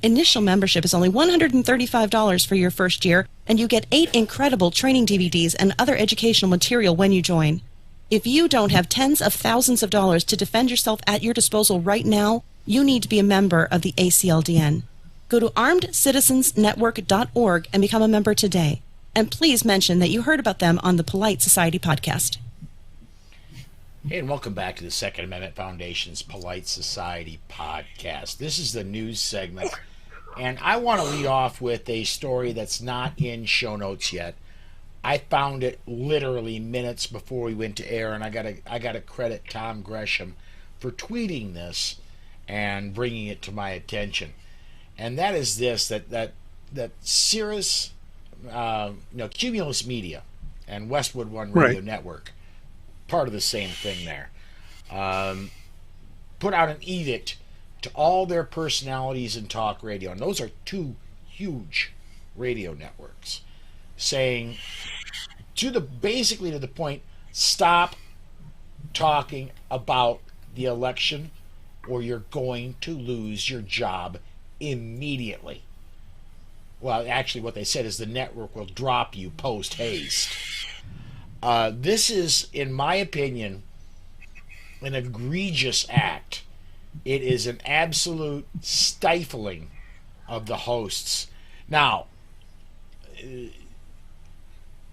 Initial membership is only $135 for your first year, and you get 8 incredible training DVDs and other educational material when you join. If you don't have tens of thousands of dollars to defend yourself at your disposal right now, you need to be a member of the ACLDN. Go to armedcitizensnetwork.org and become a member today. And please mention that you heard about them on the Polite Society podcast. Hey, and welcome back to the Second Amendment Foundation's Polite Society podcast. This is the news segment, and I want to lead off with a story that's not in show notes yet. I found it literally minutes before we went to air, and I gotta credit Tom Gresham for tweeting this and bringing it to my attention. And that is this: that Cirrus, Cumulus Media, and Westwood One Radio Network, part of the same thing there, put out an edict to all their personalities in talk radio, and those are 2 huge radio networks, saying basically to the point, stop talking about the election or you're going to lose your job immediately. Well, actually, what they said is the network will drop you post haste. This is, in my opinion, an egregious act. It is an absolute stifling of the hosts. Now,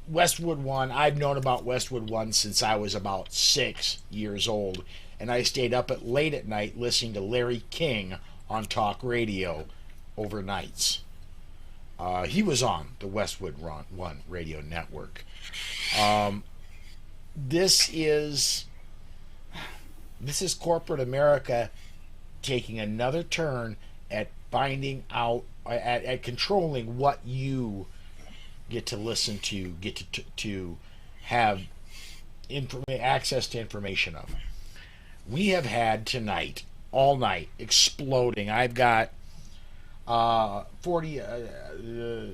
Westwood One, I've known about Westwood One since I was about 6 years old, and I stayed up late at night listening to Larry King on talk radio overnights. He was on the Westwood One radio network. This is corporate America taking another turn at finding out, at controlling what you get to listen to, get to have access to information of. We have had tonight, all night, exploding. I've got 40.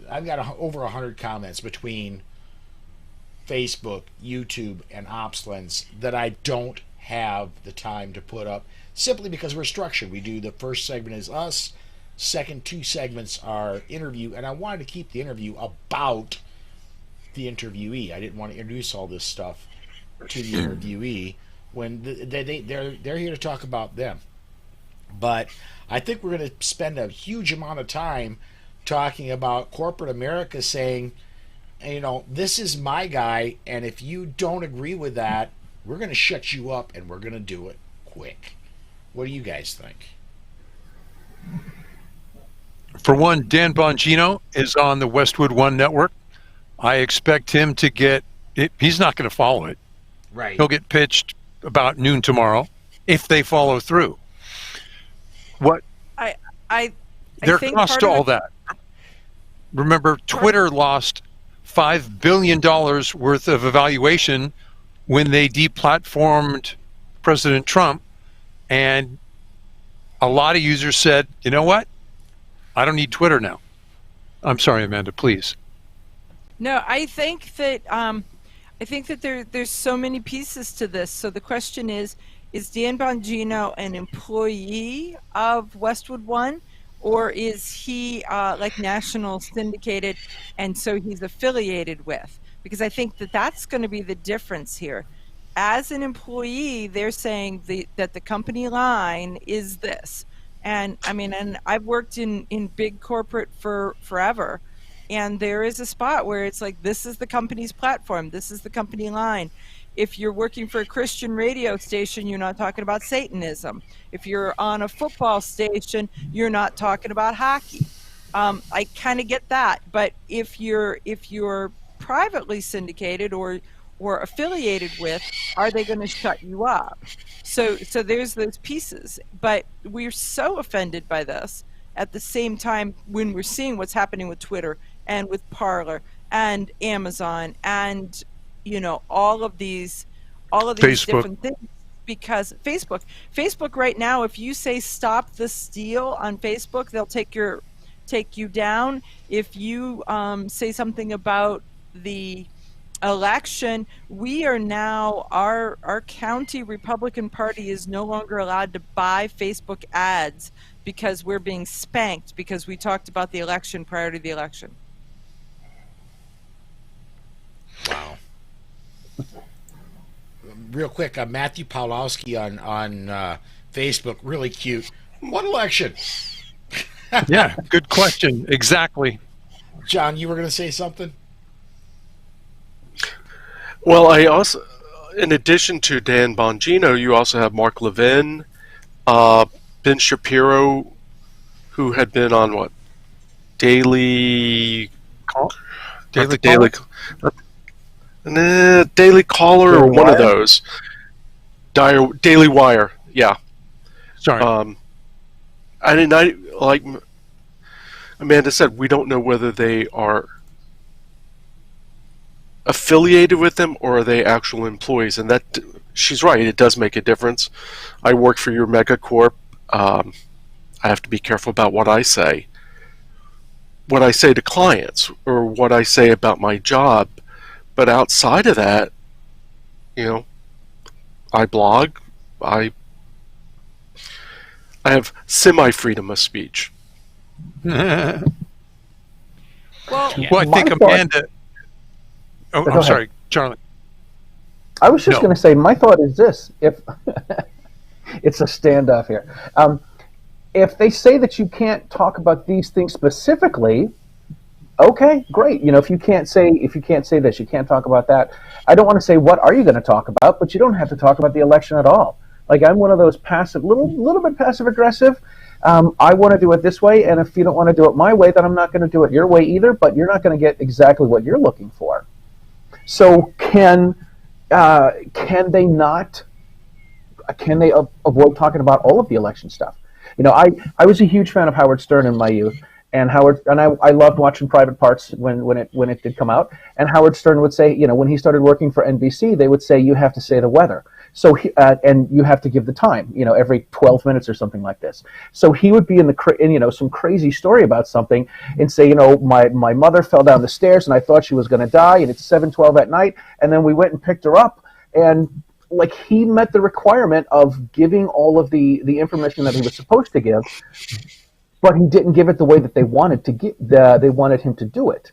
I've got over 100 comments between Facebook, YouTube, and OpsLens that I don't have the time to put up, simply because we're structured. We do the first segment is us, second 2 segments are interview, and I wanted to keep the interview about the interviewee. I didn't want to introduce all this stuff to the interviewee when they're here to talk about them. But I think we're going to spend a huge amount of time talking about corporate America saying, this is my guy, and if you don't agree with that, we're going to shut you up, and we're going to do it quick. What do you guys think? For one, Dan Bongino is on the Westwood One network. I expect him to get it. He's not going to follow it. Right. He'll get pitched about noon tomorrow if they follow through. What? Their cost to all that. Remember, Twitter lost $5 billion worth of evaluation when they deplatformed President Trump, and a lot of users said, you know what? I don't need Twitter now. I'm sorry, Amanda, please. No, I think that there's so many pieces to this. So the question is Dan Bongino an employee of Westwood One, or is he like national syndicated, and so he's affiliated with? Because I think that's going to be the difference here. As an employee, they're saying that the company line is this. And I mean, and I've worked in big corporate for forever, and there is a spot where it's like, this is the company's platform, this is the company line. If you're working for a Christian radio station, you're not talking about Satanism. If you're on a football station, you're not talking about hockey. I kind of get that, but if you're privately syndicated or affiliated with, are they going to shut you up? So there's those pieces, but we're so offended by this at the same time when we're seeing what's happening with Twitter and with Parler and Amazon and all of these Facebook. different things. Because Facebook right now, if you say stop the steal on Facebook, they'll take you down. If you say something about the election, we are now, our county Republican Party is no longer allowed to buy Facebook ads because we're being spanked because we talked about the election prior to the election. Wow. Real quick, Matthew Pawlowski on Facebook, really cute. What election? Yeah, good question. Exactly. John, you were going to say something? Well, I also, in addition to Dan Bongino, you also have Mark Levin, Ben Shapiro, who had been on Daily Caller or one of those. Daily Wire, yeah. Sorry. Like Amanda said, we don't know whether they are affiliated with them or are they actual employees, and that she's right, it does make a difference. I work for your megacorp. I have to be careful about what I say to clients or what I say about my job, but outside of that, I blog, I have semi-freedom of speech. Well, I think Amanda. Oh, Go I'm ahead. sorry, Charlie. I was just going to say, my thought is this: if it's a standoff here, if they say that you can't talk about these things specifically, okay, great. If you can't say this, you can't talk about that. I don't want to say what are you going to talk about, but you don't have to talk about the election at all. Like, I'm one of those passive, little bit passive aggressive. I want to do it this way, and if you don't want to do it my way, then I'm not going to do it your way either. But you're not going to get exactly what you're looking for. So can they not? Can they avoid talking about all of the election stuff? I was a huge fan of Howard Stern in my youth, and I loved watching Private Parts when it did come out. And Howard Stern would say, when he started working for NBC, they would say you have to say the weather. So and you have to give the time, every 12 minutes or something like this. So he would be in some crazy story about something and say, my mother fell down the stairs and I thought she was going to die, and it's 7:12 at night, and then we went and picked her up, and like, he met the requirement of giving all of the information that he was supposed to give, but he didn't give it the way that they wanted to they wanted him to do it.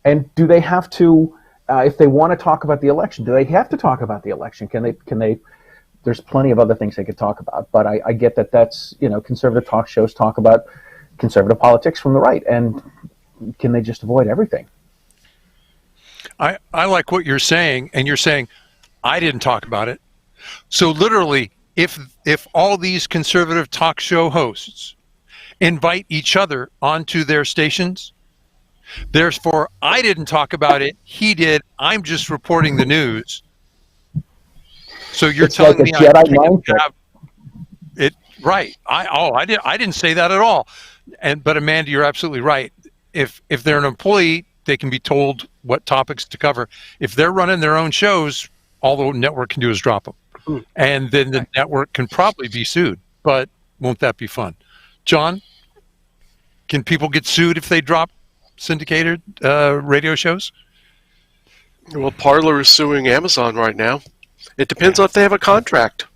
And do they have to? If they want to talk about the election, do they have to talk about the election? Can they? There's plenty of other things they could talk about, but I get that that's, conservative talk shows talk about conservative politics from the right, and can they just avoid everything? I like what you're saying, and you're saying I didn't talk about it. So literally, if all these conservative talk show hosts invite each other onto their stations, therefore, I didn't talk about it. He did. I'm just reporting the news. So you're telling me I can't have it right? I didn't say that at all. But Amanda, you're absolutely right. If they're an employee, they can be told what topics to cover. If they're running their own shows, all the network can do is drop them, and then the network can probably be sued. But won't that be fun, John? Can people get sued if they drop syndicated radio shows? Well, Parler is suing Amazon right now. It depends on if they have a contract.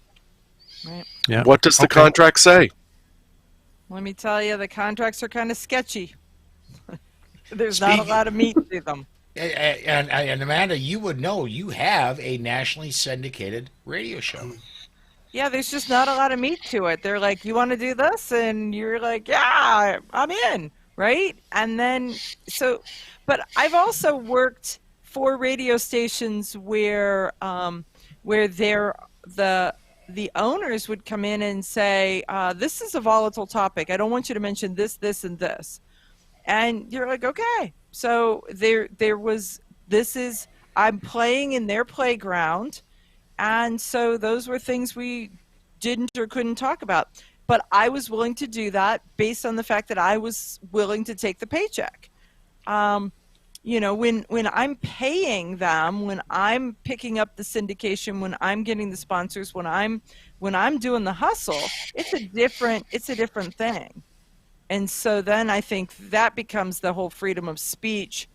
Right. Yeah. What does the contract say? Let me tell you, the contracts are kind of sketchy. There's not a lot of meat to them. And Amanda, you would know, you have a nationally syndicated radio show. Yeah, there's just not a lot of meat to it. They're like, you want to do this? And you're like, yeah, I'm in, right? And then, but I've also worked for radio stations where the owners would come in and say, this is a volatile topic. I don't want you to mention this, this, and this. And you're like, okay. So I'm playing in their playground. And so those were things we didn't or couldn't talk about. But I was willing to do that based on the fact that I was willing to take the paycheck. When I'm paying them, when I'm picking up the syndication, when I'm getting the sponsors, when I'm doing the hustle, it's a different thing. And so then I think that becomes the whole freedom of speech,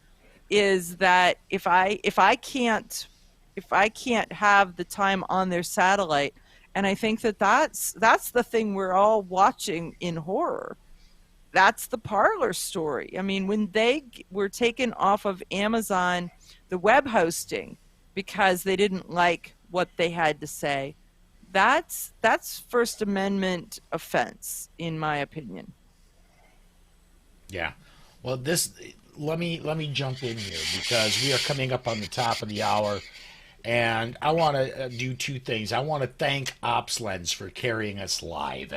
is that if I can't have the time on their satellite, and I think that's the thing we're all watching in horror. That's the Parler story. I mean, when they were taken off of Amazon, the web hosting, because they didn't like what they had to say, that's First Amendment offense, in my opinion. Yeah. Well, let me jump in here, because we are coming up on the top of the hour, and I want to do two things. I want to thank OpsLens for carrying us live.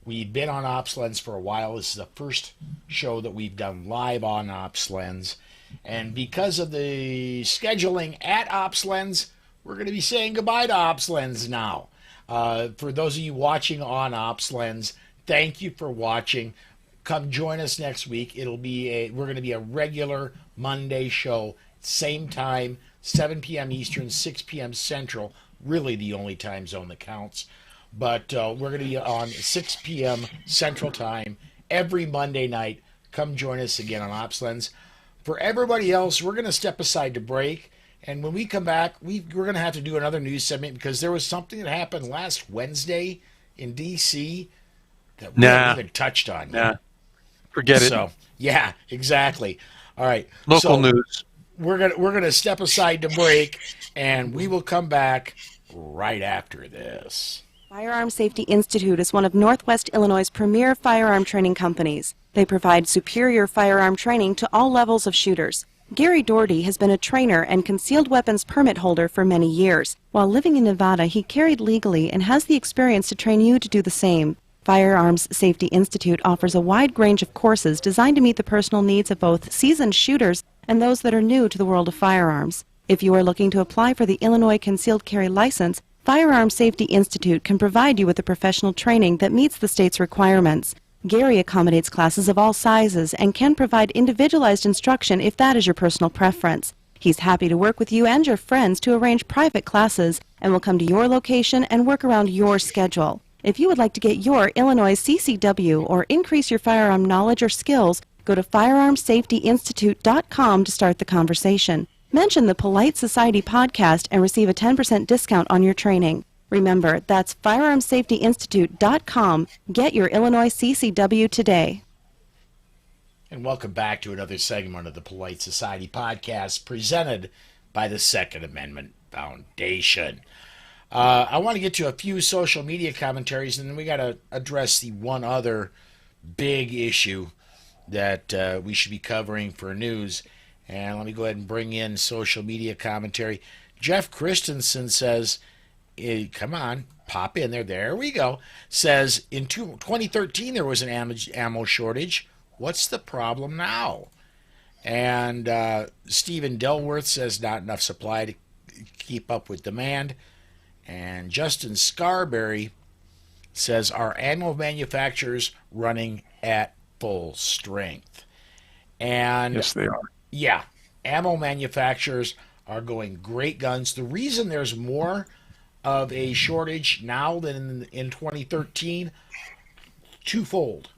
We've been on OpsLens for a while. This is the first show that we've done live on OpsLens, and because of the scheduling at OpsLens, we're going to be saying goodbye to OpsLens now. For those of you watching on OpsLens, thank you for watching. Come join us next week. We're going to be a regular Monday show, same time, 7 p.m. Eastern, 6 p.m. Central, really the only time zone that counts. But we're going to be on 6 p.m. Central Time every Monday night. Come join us again on OpsLens. For everybody else, we're going to step aside to break. And when we come back, we're going to have to do another news segment, because there was something that happened last Wednesday in D.C. that we haven't even touched on yet. Forget it. So, yeah, exactly. All right. Local news. We're gonna step aside to break, and we will come back right after this. Firearm Safety Institute is one of Northwest Illinois' premier firearm training companies. They provide superior firearm training to all levels of shooters. Gary Doherty has been a trainer and concealed weapons permit holder for many years. While living in Nevada, he carried legally and has the experience to train you to do the same. Firearms Safety Institute offers a wide range of courses designed to meet the personal needs of both seasoned shooters and those that are new to the world of firearms. If you are looking to apply for the Illinois Concealed Carry License, Firearm Safety Institute can provide you with the professional training that meets the state's requirements. Gary accommodates classes of all sizes and can provide individualized instruction if that is your personal preference. He's happy to work with you and your friends to arrange private classes and will come to your location and work around your schedule. If you would like to get your Illinois CCW or increase your firearm knowledge or skills, go to firearmsafetyinstitute.com to start the conversation. Mention the Polite Society podcast and receive a 10% discount on your training. Remember, that's firearmsafetyinstitute.com. Get your Illinois CCW today. And welcome back to another segment of the Polite Society podcast presented by the Second Amendment Foundation. I want to get to a few social media commentaries, and then we got to address the one other big issue that we should be covering for news. And let me go ahead and bring in social media commentary. Jeff Christensen says, come on, pop in there. There we go. Says, in 2013, there was an ammo shortage. What's the problem now? And Stephen Delworth says, not enough supply to keep up with demand. And Justin Scarberry says, are ammo manufacturers running at full strength? And yes, they are. Yeah, ammo manufacturers are going great guns. The reason there's more of a shortage now than in 2013, twofold.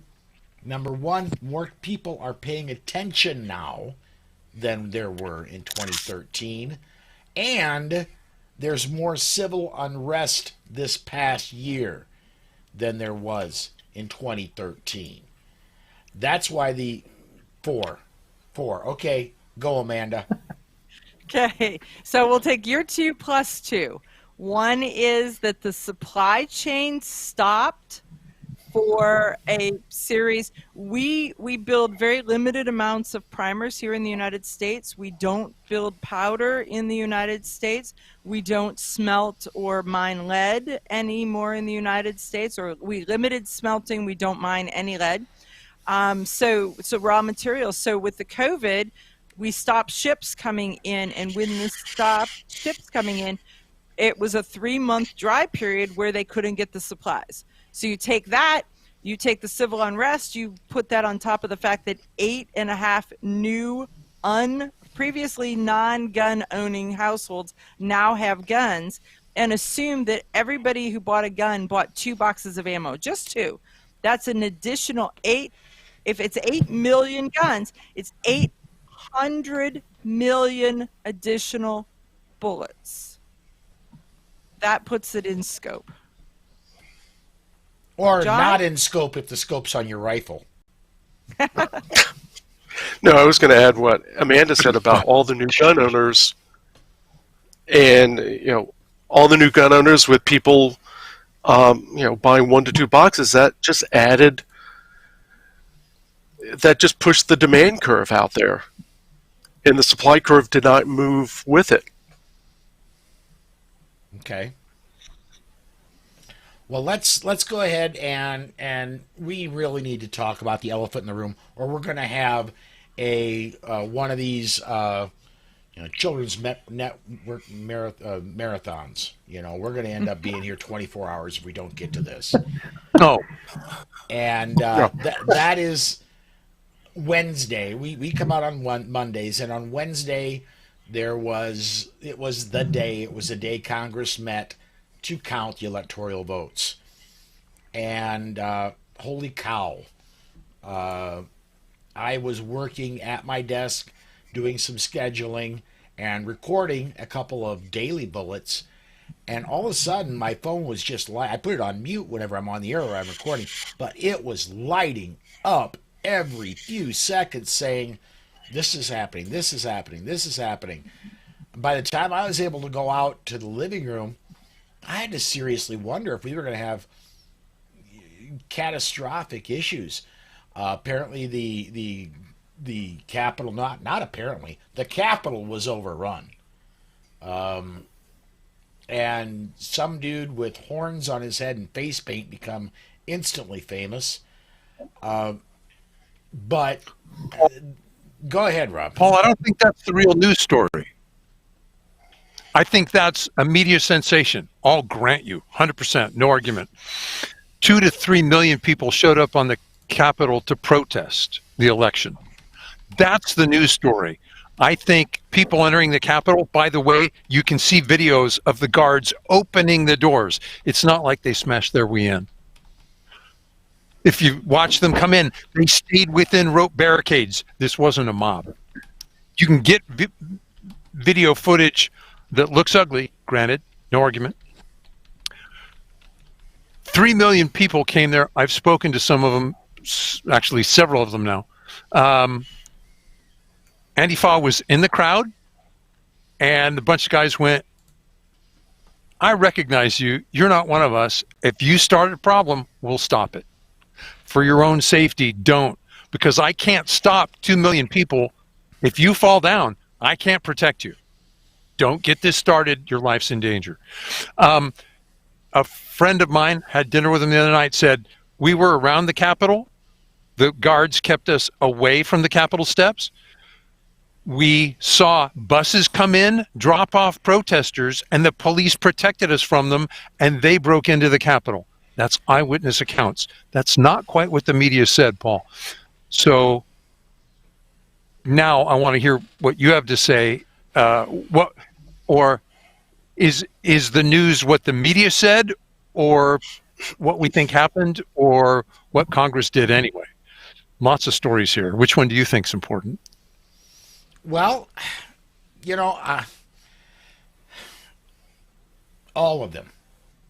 Number one, more people are paying attention now than there were in 2013. And there's more civil unrest this past year than there was in 2013. That's why the four. Okay, go, Amanda. Okay, so we'll take your 2 plus 2. One is that the supply chain stopped for a series. We build very limited amounts of primers here in the United States. We don't build powder in the United States. We don't smelt or mine lead anymore in the United States, or we limited smelting. We don't mine any lead. So raw materials. So with the COVID, we stopped ships coming in, and when this stopped ships coming in, it was a 3-month dry period where they couldn't get the supplies. So you take that, you take the civil unrest, you put that on top of the fact that 8.5 new previously non-gun owning households now have guns, and assume that everybody who bought a gun bought 2 boxes of ammo, just 2. That's an additional 8. If it's 8 million guns, it's 800 million additional bullets. That puts it in scope. Or John? not in scope if the scope's on your rifle. No, I was going to add what Amanda said about all the new gun owners, and all the new gun owners with people, buying 1 to 2 boxes. That just pushed the demand curve out there, and the supply curve did not move with it. Okay. Well, let's go ahead and we really need to talk about the elephant in the room, or we're going to have a one of these children's network marathons. We're going to end up being here 24 hours if we don't get to this. No. And that is Wednesday. We come out on Mondays, and on Wednesday it was the day Congress met to count the electoral votes. And holy cow, I was working at my desk doing some scheduling and recording a couple of daily bullets, And all of a sudden, my phone was just I put it on mute whenever I'm on the air or I'm recording, but it was lighting up every few seconds saying, this is happening, this is happening, this is happening. By the time I was able to go out to the living room, I had to seriously wonder if we were going to have catastrophic issues. Apparently, the Capitol, not apparently, the Capitol was overrun. And some dude with horns on his head and face paint become instantly famous. But go ahead, Rob. Paul, I don't think that's the real news story. I think that's a media sensation. I'll grant you, 100%, no argument. 2 to 3 million people showed up on the Capitol to protest the election. That's the news story. I think people entering the Capitol, by the way, you can see videos of the guards opening the doors. It's not like they smashed their way in. If you watch them come in, they stayed within rope barricades. This wasn't a mob. You can get video footage that looks ugly, granted, no argument. 3 million people came there. I've spoken to some of them, actually several of them now. Antifa was in the crowd, and a bunch of guys went, I recognize you. You're not one of us. If you start a problem, we'll stop it. For your own safety, don't. Because I can't stop 2 million people. If you fall down, I can't protect you. Don't get this started. Your life's in danger. A friend of mine had dinner with him the other night, said, we were around the Capitol. The guards kept us away from the Capitol steps. We saw buses come in, drop off protesters, and the police protected us from them, and they broke into the Capitol. That's eyewitness accounts. That's not quite what the media said, Paul. So now I want to hear what you have to say. Is the news what the media said, or what we think happened, or what Congress did anyway? Lots of stories here. Which one do you think is important? Well, all of them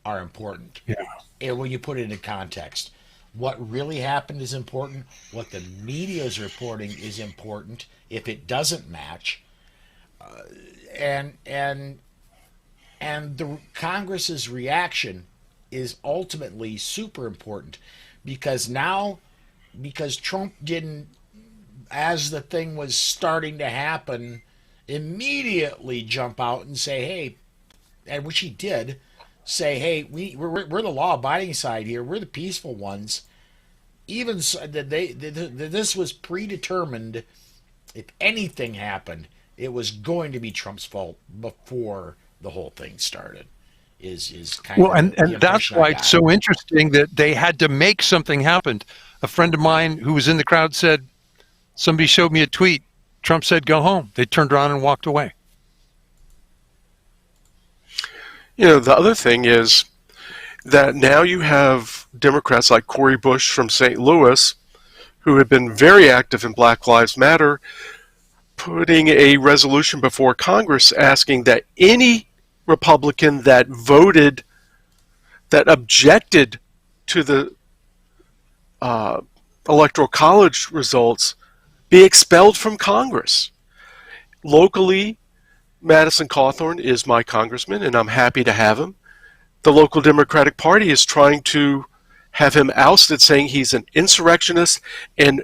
are important. Yeah. And when you put it into context, what really happened is important. What the media is reporting is important. If it doesn't match, and the Congress's reaction is ultimately super important, because Trump didn't, as the thing was starting to happen, immediately jump out and say, hey, and which he did, say, hey, we're the law-abiding side here. We're the peaceful ones. Even so, this was predetermined. If anything happened, it was going to be Trump's fault before the whole thing started. Is kind well, of and that's why it's so interesting that they had to make something happen. A friend of mine who was in the crowd said, somebody showed me a tweet. Trump said, go home. They turned around and walked away. The other thing is that now you have Democrats like Cori Bush from St. Louis, who had been very active in Black Lives Matter, putting a resolution before Congress asking that any Republican that objected to the Electoral College results be expelled from Congress. Locally, Madison Cawthorn is my congressman, and I'm happy to have him. The local Democratic Party is trying to have him ousted, saying he's an insurrectionist and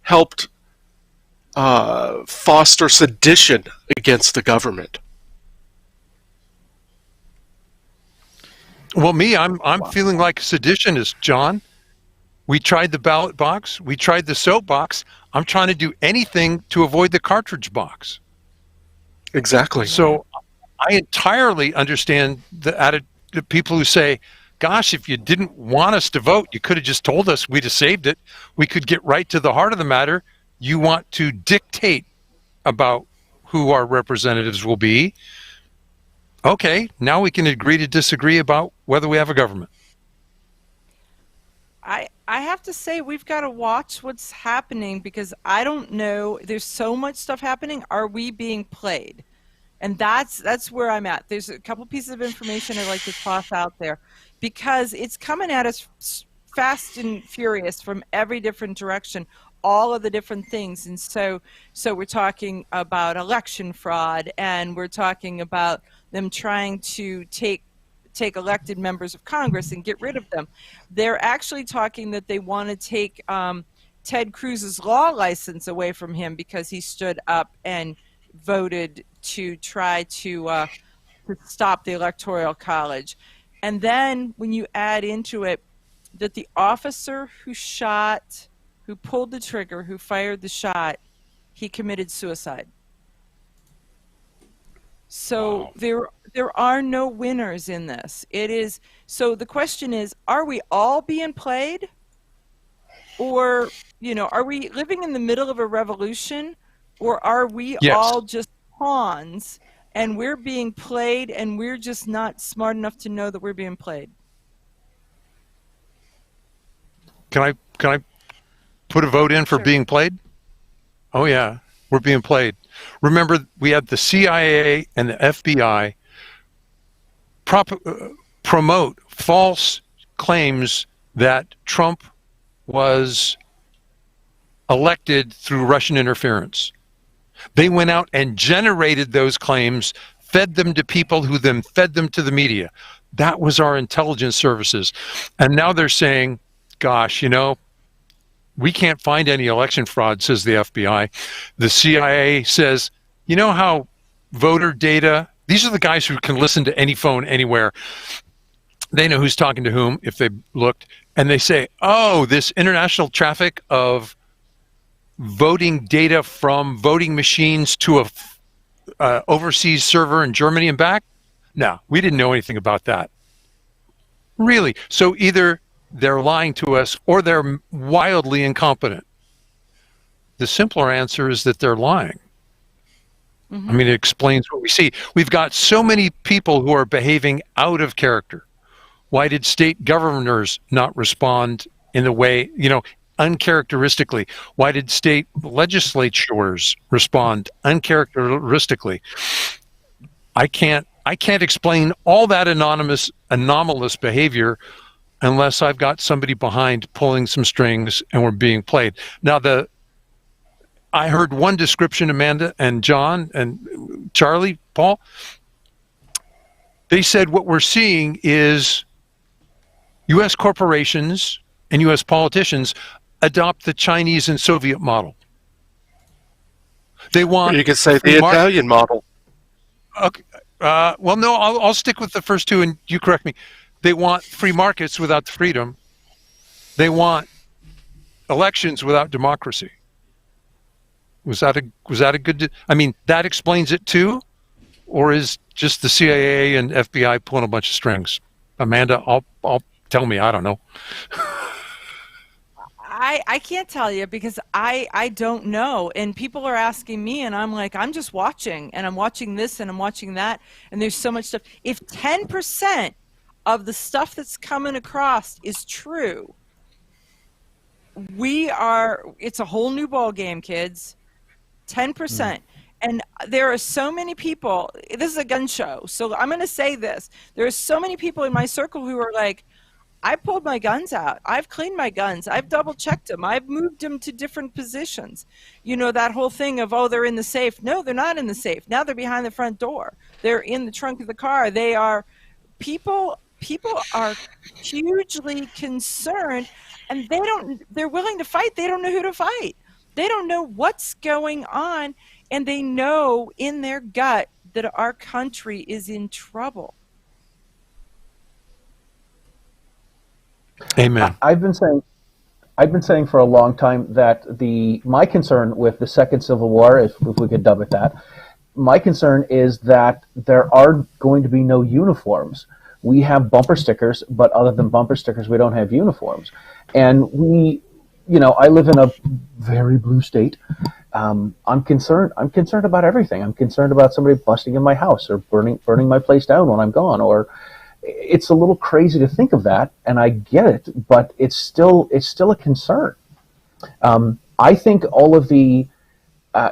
helped foster sedition against the government. Well, I'm feeling like a seditionist, John. We tried the ballot box. We tried the soap box. I'm trying to do anything to avoid the cartridge box. Exactly. So I entirely understand the people who say, gosh, if you didn't want us to vote, you could have just told us. We'd have saved it. We could get right to the heart of the matter. You want to dictate about who our representatives will be. Okay, now we can agree to disagree about whether we have a government. I have to say we've got to watch what's happening, because I don't know. There's so much stuff happening. Are we being played? And that's where I'm at. There's a couple pieces of information I'd like to toss out there, because it's coming at us fast and furious from every different direction, all of the different things. And so we're talking about election fraud, and we're talking about them trying to take elected members of Congress and get rid of them. They're actually talking that they want to take Ted Cruz's law license away from him because he stood up and voted to try to stop the Electoral College. And then when you add into it that the officer who pulled the trigger, who fired the shot, he committed suicide. So wow. There are no winners in this. So the question is, are we all being played? Or, are we living in the middle of a revolution? Or are we all just pawns and we're being played and we're just not smart enough to know that we're being played? Can I put a vote in for being played? Oh yeah, we're being played. Remember, we had the CIA and the FBI promote false claims that Trump was elected through Russian interference. They went out and generated those claims, fed them to people who then fed them to the media. That was our intelligence services. And now they're saying, gosh, we can't find any election fraud, says the FBI. The CIA says, you know how voter data, these are the guys who can listen to any phone anywhere. They know who's talking to whom if they looked. And they say, oh, this international traffic of voting data from voting machines to a overseas server in Germany and back? No, we didn't know anything about that. Really? So either they're lying to us or they're wildly incompetent. The simpler answer is that they're lying. Mm-hmm. I mean, it explains what we see. We've got so many people who are behaving out of character. Why did state governors not respond in the way, uncharacteristically? Why did state legislatures respond uncharacteristically? I can't explain all that anomalous behavior unless I've got somebody behind pulling some strings and we're being played. Now, I heard one description, Amanda and John and Charlie, Paul. They said what we're seeing is U.S. corporations and U.S. politicians adopt the Chinese and Soviet model. They want... You could say the Italian model. Okay. Well, no, I'll stick with the first two, and you correct me. They want free markets without the freedom. They want elections without democracy. Was that a good... I mean, that explains it too? Or is just the CIA and FBI pulling a bunch of strings? Amanda, I'll tell me, I don't know. I can't tell you because I don't know. And people are asking me, and I'm like, I'm just watching, and I'm watching this, and I'm watching that, and there's so much stuff. If 10% of the stuff that's coming across is true, it's a whole new ball game, kids. 10%. And there are so many people, this is a gun show, so I'm going to say this. There are so many people in my circle who are like, I pulled my guns out. I've cleaned my guns. I've double-checked them. I've moved them to different positions. That whole thing of, oh, they're in the safe. No, they're not in the safe. Now they're behind the front door. They're in the trunk of the car. They are, people are hugely concerned, and they're willing to fight. They don't know who to fight. They don't know what's going on, and they know in their gut that our country is in trouble. Amen. I've been saying for a long time that my concern with the Second Civil War, if we could dub it that, my concern is that there are going to be no uniforms. We have bumper stickers, but other than bumper stickers, we don't have uniforms. And I live in a very blue state. I'm concerned about everything. I'm concerned about somebody busting in my house or burning my place down when I'm gone. Or it's a little crazy to think of that, and I get it, but it's still a concern. I think all of the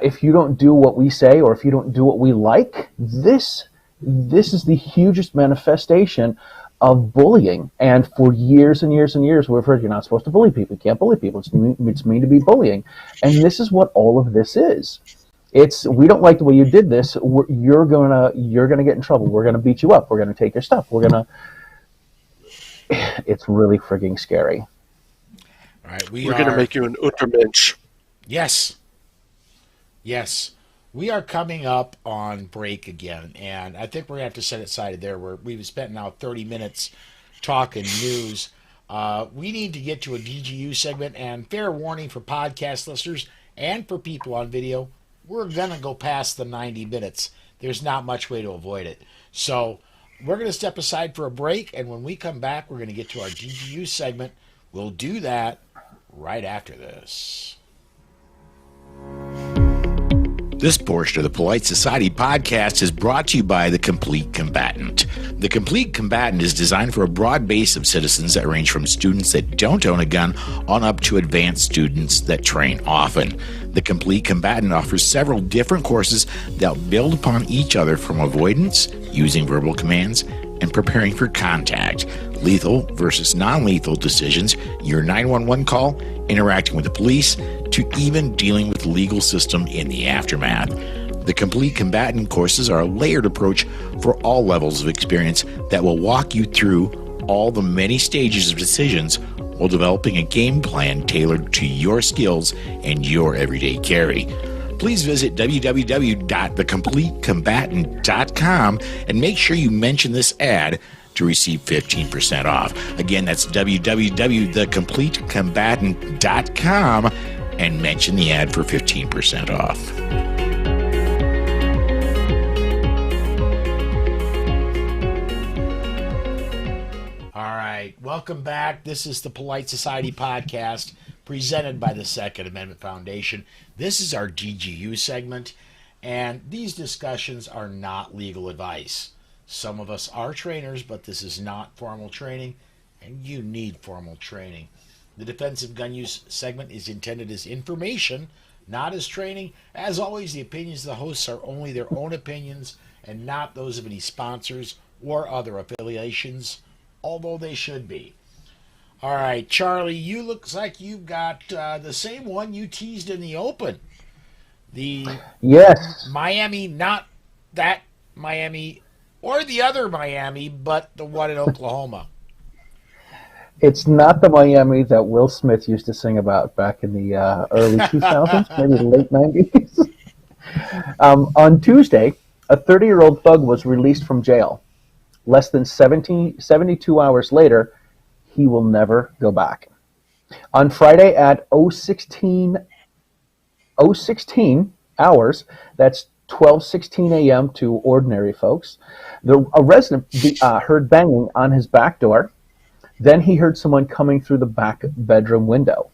if you don't do what we say or if you don't do what we like, this is the hugest manifestation of bullying. And for years and years and years, we've heard you're not supposed to bully people. You can't bully people. It's mean to be bullying. And this is what all of this is. It's, we don't like the way you did this. You're gonna get in trouble. We're gonna beat you up. We're gonna take your stuff. It's really frigging scary. All right, we're gonna make you an Untermensch. Yes. We are coming up on break again, and I think we're going to have to set it aside there. We've spent now 30 minutes talking news. We need to get to a DGU segment, and fair warning for podcast listeners and for people on video, we're going to go past the 90 minutes. There's not much way to avoid it. So we're going to step aside for a break, and when we come back, we're going to get to our DGU segment. We'll do that right after this. This portion of the Polite Society podcast is brought to you by The Complete Combatant. The Complete Combatant is designed for a broad base of citizens that range from students that don't own a gun on up to advanced students that train often. The Complete Combatant offers several different courses that build upon each other, from avoidance, using verbal commands, and preparing for contact, lethal versus non-lethal decisions, your 911 call, interacting with the police, to even dealing with the legal system in the aftermath. The Complete Combatant courses are a layered approach for all levels of experience that will walk you through all the many stages of decisions while developing a game plan tailored to your skills and your everyday carry. Please visit www.thecompletecombatant.com and make sure you mention this ad to receive 15% off. Again, that's www.thecompletecombatant.com and mention the ad for 15% off. All right, welcome back. This is the Polite Society podcast presented by the Second Amendment Foundation. This is our DGU segment, and these discussions are not legal advice. Some of us are trainers, but this is not formal training, and you need formal training. The defensive gun use segment is intended as information, not as training. As always, the opinions of the hosts are only their own opinions and not those of any sponsors or other affiliations, although they should be. All right, Charlie, you looks like you've got the same one you teased in the open. The Miami, not that Miami or the other Miami, but the one in Oklahoma. It's not the Miami that Will Smith used to sing about back in the early 2000s, maybe the late 90s. On Tuesday, a 30-year-old thug was released from jail. Less than 72 hours later, he will never go back. On Friday at 016 hours, that's 12:16 a.m. to ordinary folks, a resident heard banging on his back door. Then he heard someone coming through the back bedroom window.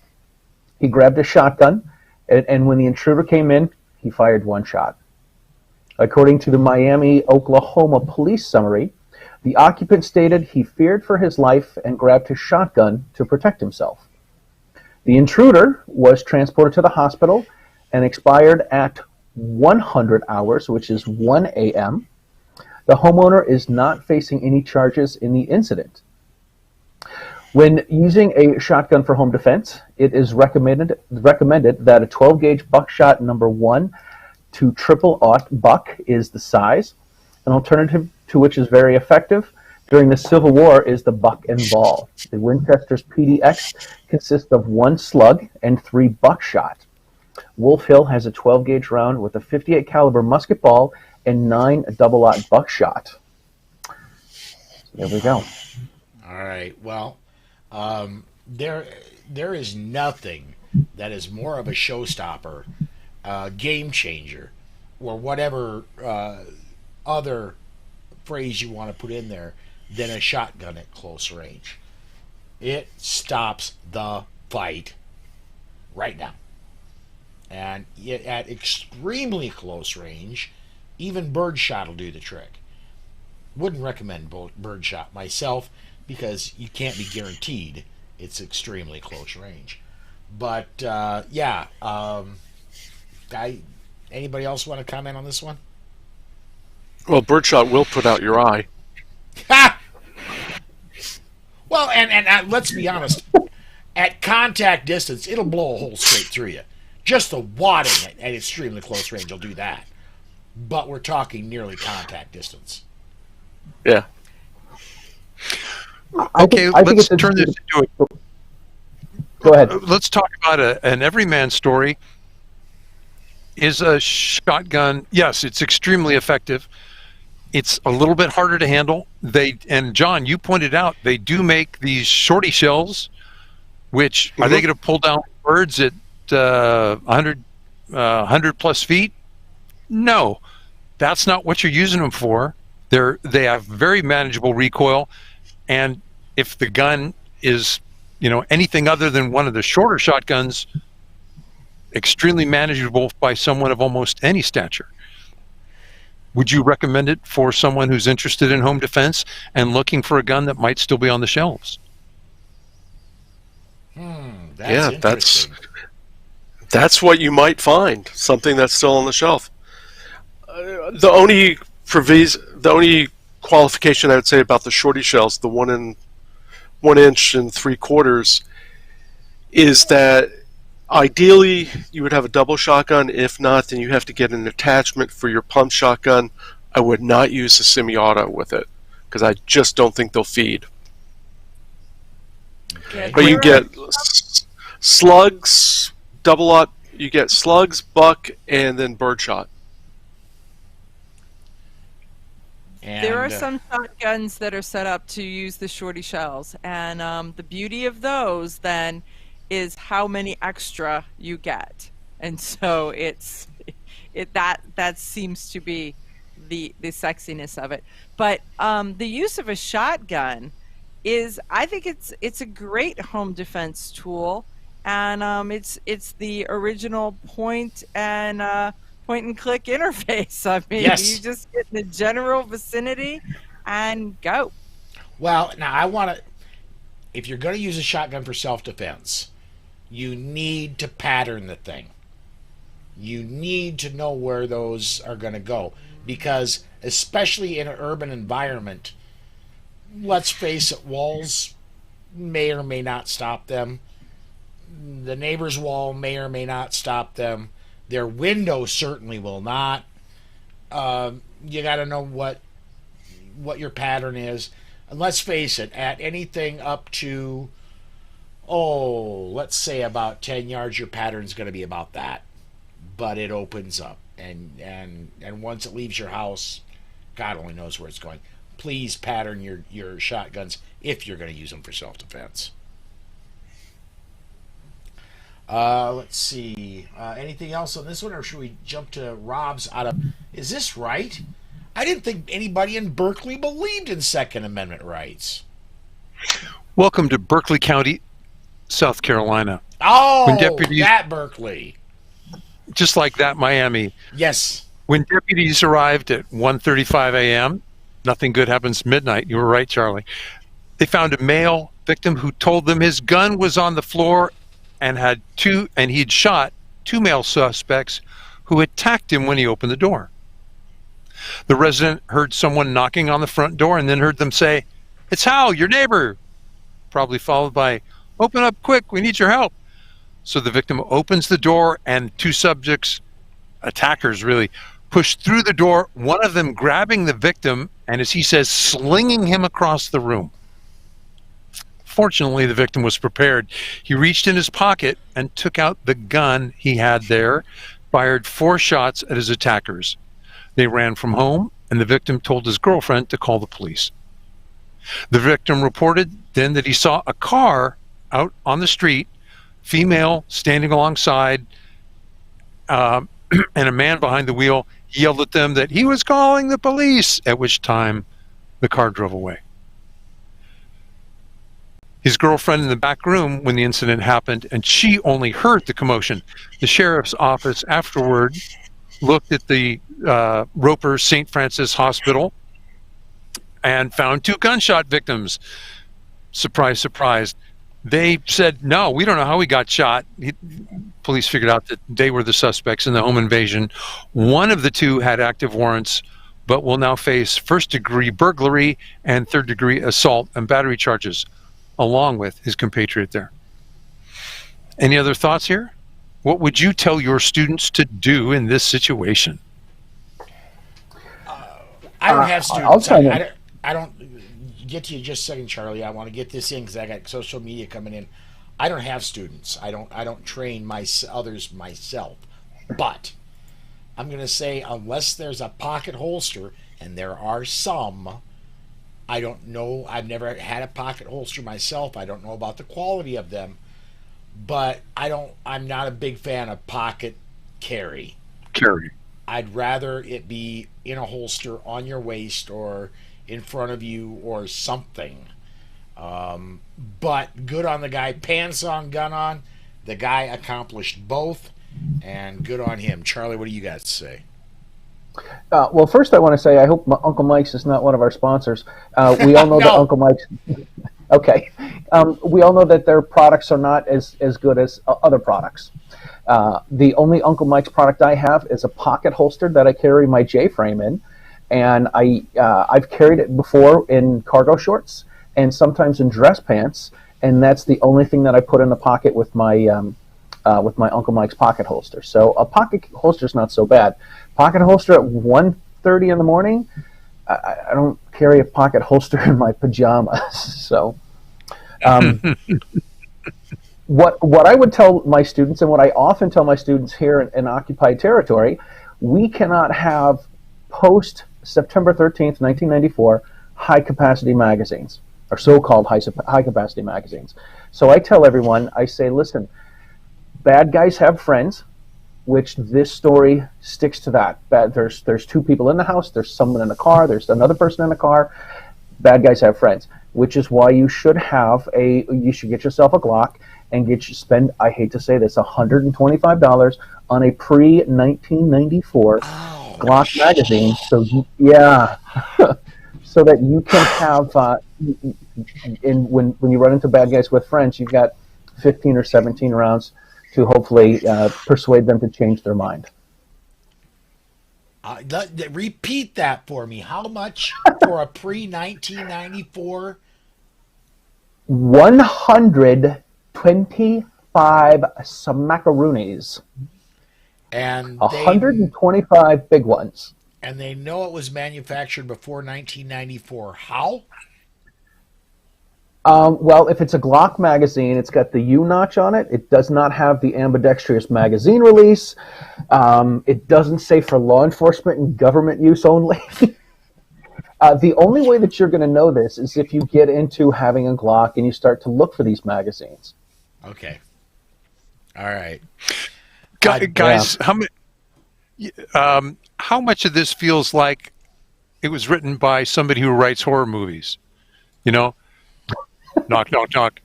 He grabbed a shotgun, and when the intruder came in, he fired one shot. According to the Miami, Oklahoma police summary, the occupant stated he feared for his life and grabbed his shotgun to protect himself. The intruder was transported to the hospital and expired at 100 hours, which is 1 a.m. The homeowner is not facing any charges in the incident. When using a shotgun for home defense, it is recommended that a 12-gauge buckshot number 1 to triple-aught buck is the size. An alternative to which is very effective during the Civil War is the buck and ball. The Winchester's PDX consists of 1 slug and 3 buckshot. Wolf Hill has a 12-gauge round with a 58 caliber musket ball and 9 double-aught buckshot. There we go. All right. Well, there is nothing that is more of a showstopper, game changer, or whatever other phrase you want to put in there than a shotgun at close range. It stops the fight right now. And yet at extremely close range, even birdshot will do the trick. Wouldn't recommend birdshot myself because you can't be guaranteed it's extremely close range. But Anybody else want to comment on this one? Well, birdshot will put out your eye. Ha! Well, and let's be honest. At contact distance, it'll blow a hole straight through you. Just the wadding at extremely close range will do that. But we're talking nearly contact distance. Yeah. Okay, let's turn this into a... Go ahead. Let's talk about an everyman story. Is a shotgun, yes, it's extremely effective. It's a little bit harder to handle. And John, you pointed out, they do make these shorty shells, which, are they going to pull down birds at 100 plus feet? No, that's not what you're using them for. They have very manageable recoil, and if the gun is, anything other than one of the shorter shotguns, extremely manageable by someone of almost any stature. Would you recommend it for someone who's interested in home defense and looking for a gun that might still be on the shelves? That's what you might find, something that's still on the shelf. The only qualification I would say about the shorty shells, the 1 inch and 3/4, is that ideally you would have a double shotgun. If not, then you have to get an attachment for your pump shotgun. I would not use a semi-auto with it because I just don't think they'll feed. Okay. But you get slugs, you get slugs, buck, and then birdshot. There are some shotguns that are set up to use the shorty shells, and the beauty of those then is how many extra you get, and so that seems to be the sexiness of it. But the use of a shotgun is, I think it's a great home defense tool, and it's the original point and click interface. I mean, Yes. You just get in the general vicinity and go. Well, now if you're going to use a shotgun for self-defense, you need to pattern the thing. You need to know where those are going to go, because especially in an urban environment, let's face it, walls may or may not stop them. The neighbor's wall may or may not stop them. Their window certainly will not. You got to know what your pattern is. And let's face it, at anything up to, let's say about 10 yards, your pattern's going to be about that. But it opens up. And once it leaves your house, God only knows where it's going. Please pattern your shotguns if you're going to use them for self-defense. Let's see. Anything else on this one, or should we jump to Rob's is this right? I didn't think anybody in Berkeley believed in Second Amendment rights. Welcome to Berkeley County, South Carolina. Oh, that Berkeley. Just like that, Miami. Yes. When deputies arrived at 1:35 a.m., nothing good happens midnight. You were right, Charlie. They found a male victim who told them his gun was on the floor and he'd shot 2 male suspects who attacked him when he opened the door. The resident heard someone knocking on the front door and then heard them say, "It's Hal, your neighbor," probably followed by, "Open up quick, we need your help." So the victim opens the door and 2 subjects, attackers really, push through the door, one of them grabbing the victim and, as he says, slinging him across the room. Fortunately, the victim was prepared. He reached in his pocket and took out the gun he had there, fired 4 shots at his attackers. They ran from home, and the victim told his girlfriend to call the police. The victim reported then that he saw a car out on the street, female standing alongside, and a man behind the wheel. He yelled at them that he was calling the police, at which time the car drove away. His girlfriend in the back room when the incident happened, and she only heard the commotion. The sheriff's office afterward looked at the Roper St. Francis Hospital and found 2 gunshot victims. Surprise, surprise. They said, no, we don't know how he got shot. Police figured out that they were the suspects in the home invasion. One of the two had active warrants, but will now face first-degree burglary and third-degree assault and battery charges, along with his compatriot there. Any other thoughts here? What would you tell your students to do in this situation? I don't have students. I don't get to you just a second, Charlie. I want to get this in because I got social media coming in. I don't have students. I don't train others myself. But I'm going to say unless there's a pocket holster, and there are some, I don't know. I've never had a pocket holster myself. I don't know about the quality of them. But I'm not a big fan of pocket carry. I'd rather it be in a holster on your waist or in front of you or something. But good on the guy, pants on, gun on. The guy accomplished both, and good on him. Charlie, what do you got to say? Well, first I want to say I hope Uncle Mike's is not one of our sponsors. We all know that Uncle Mike's... Okay. We all know that their products are not as good as other products. The only Uncle Mike's product I have is a pocket holster that I carry my J-frame in, and I've carried it before in cargo shorts and sometimes in dress pants, and that's the only thing that I put in the pocket with my Uncle Mike's pocket holster. So a pocket holster is not so bad. Pocket holster at 1:30 in the morning, I don't carry a pocket holster in my pajamas. So what I would tell my students, and what I often tell my students here in occupied territory, we cannot have post-September 13th, 1994, high-capacity magazines, or so-called high-capacity magazines. So I tell everyone, I say, listen, bad guys have friends, which this story sticks to that. There's two people in the house, there's someone in the car, there's another person in the car. Bad guys have friends, which is why you should get yourself a Glock and spend, I hate to say this, $125 on a pre-1994 Glock magazine. So so that you can have, when you run into bad guys with friends, you've got 15 or 17 rounds to hopefully persuade them to change their mind. Repeat that for me. How much for a pre-1994? 125 smackaroonies. And 125 big ones. And they know it was manufactured before 1994. How? Well, if it's a Glock magazine, it's got the U notch on it. It does not have the ambidextrous magazine release. It doesn't say for law enforcement and government use only. The only way that you're going to know this is if you get into having a Glock and you start to look for these magazines. Okay. All right. Guys, how much of this feels like it was written by somebody who writes horror movies? You know? Knock, knock, knock.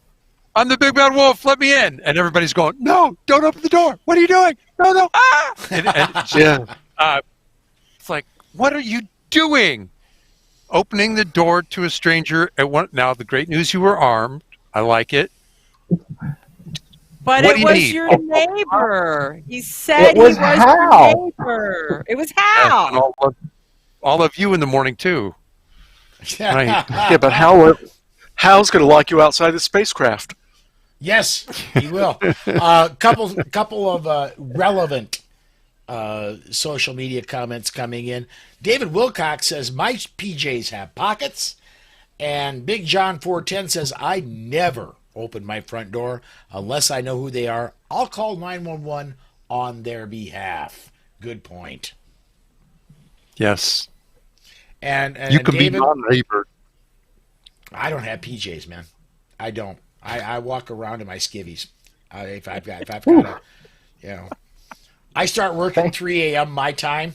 I'm the big bad wolf. Let me in. And everybody's going, no, don't open the door. What are you doing? No. Ah! It's like, what are you doing? Opening the door to a stranger at one. Now, the great news, you were armed. I like it. But what it was your neighbor. He said it was your neighbor. It was Hal. And all of you in the morning, too. Right. Yeah, but Hal's going to lock you outside the spacecraft. Yes, he will. Couple of relevant social media comments coming in. David Wilcox says, my PJs have pockets. And Big John 410 says, I never open my front door unless I know who they are. I'll call 911 on their behalf. Good point. Yes. And you can David, be non-neighbor. I don't have PJs, man. I don't. I walk around in my skivvies. If I've got a, I start working 3 a.m. my time.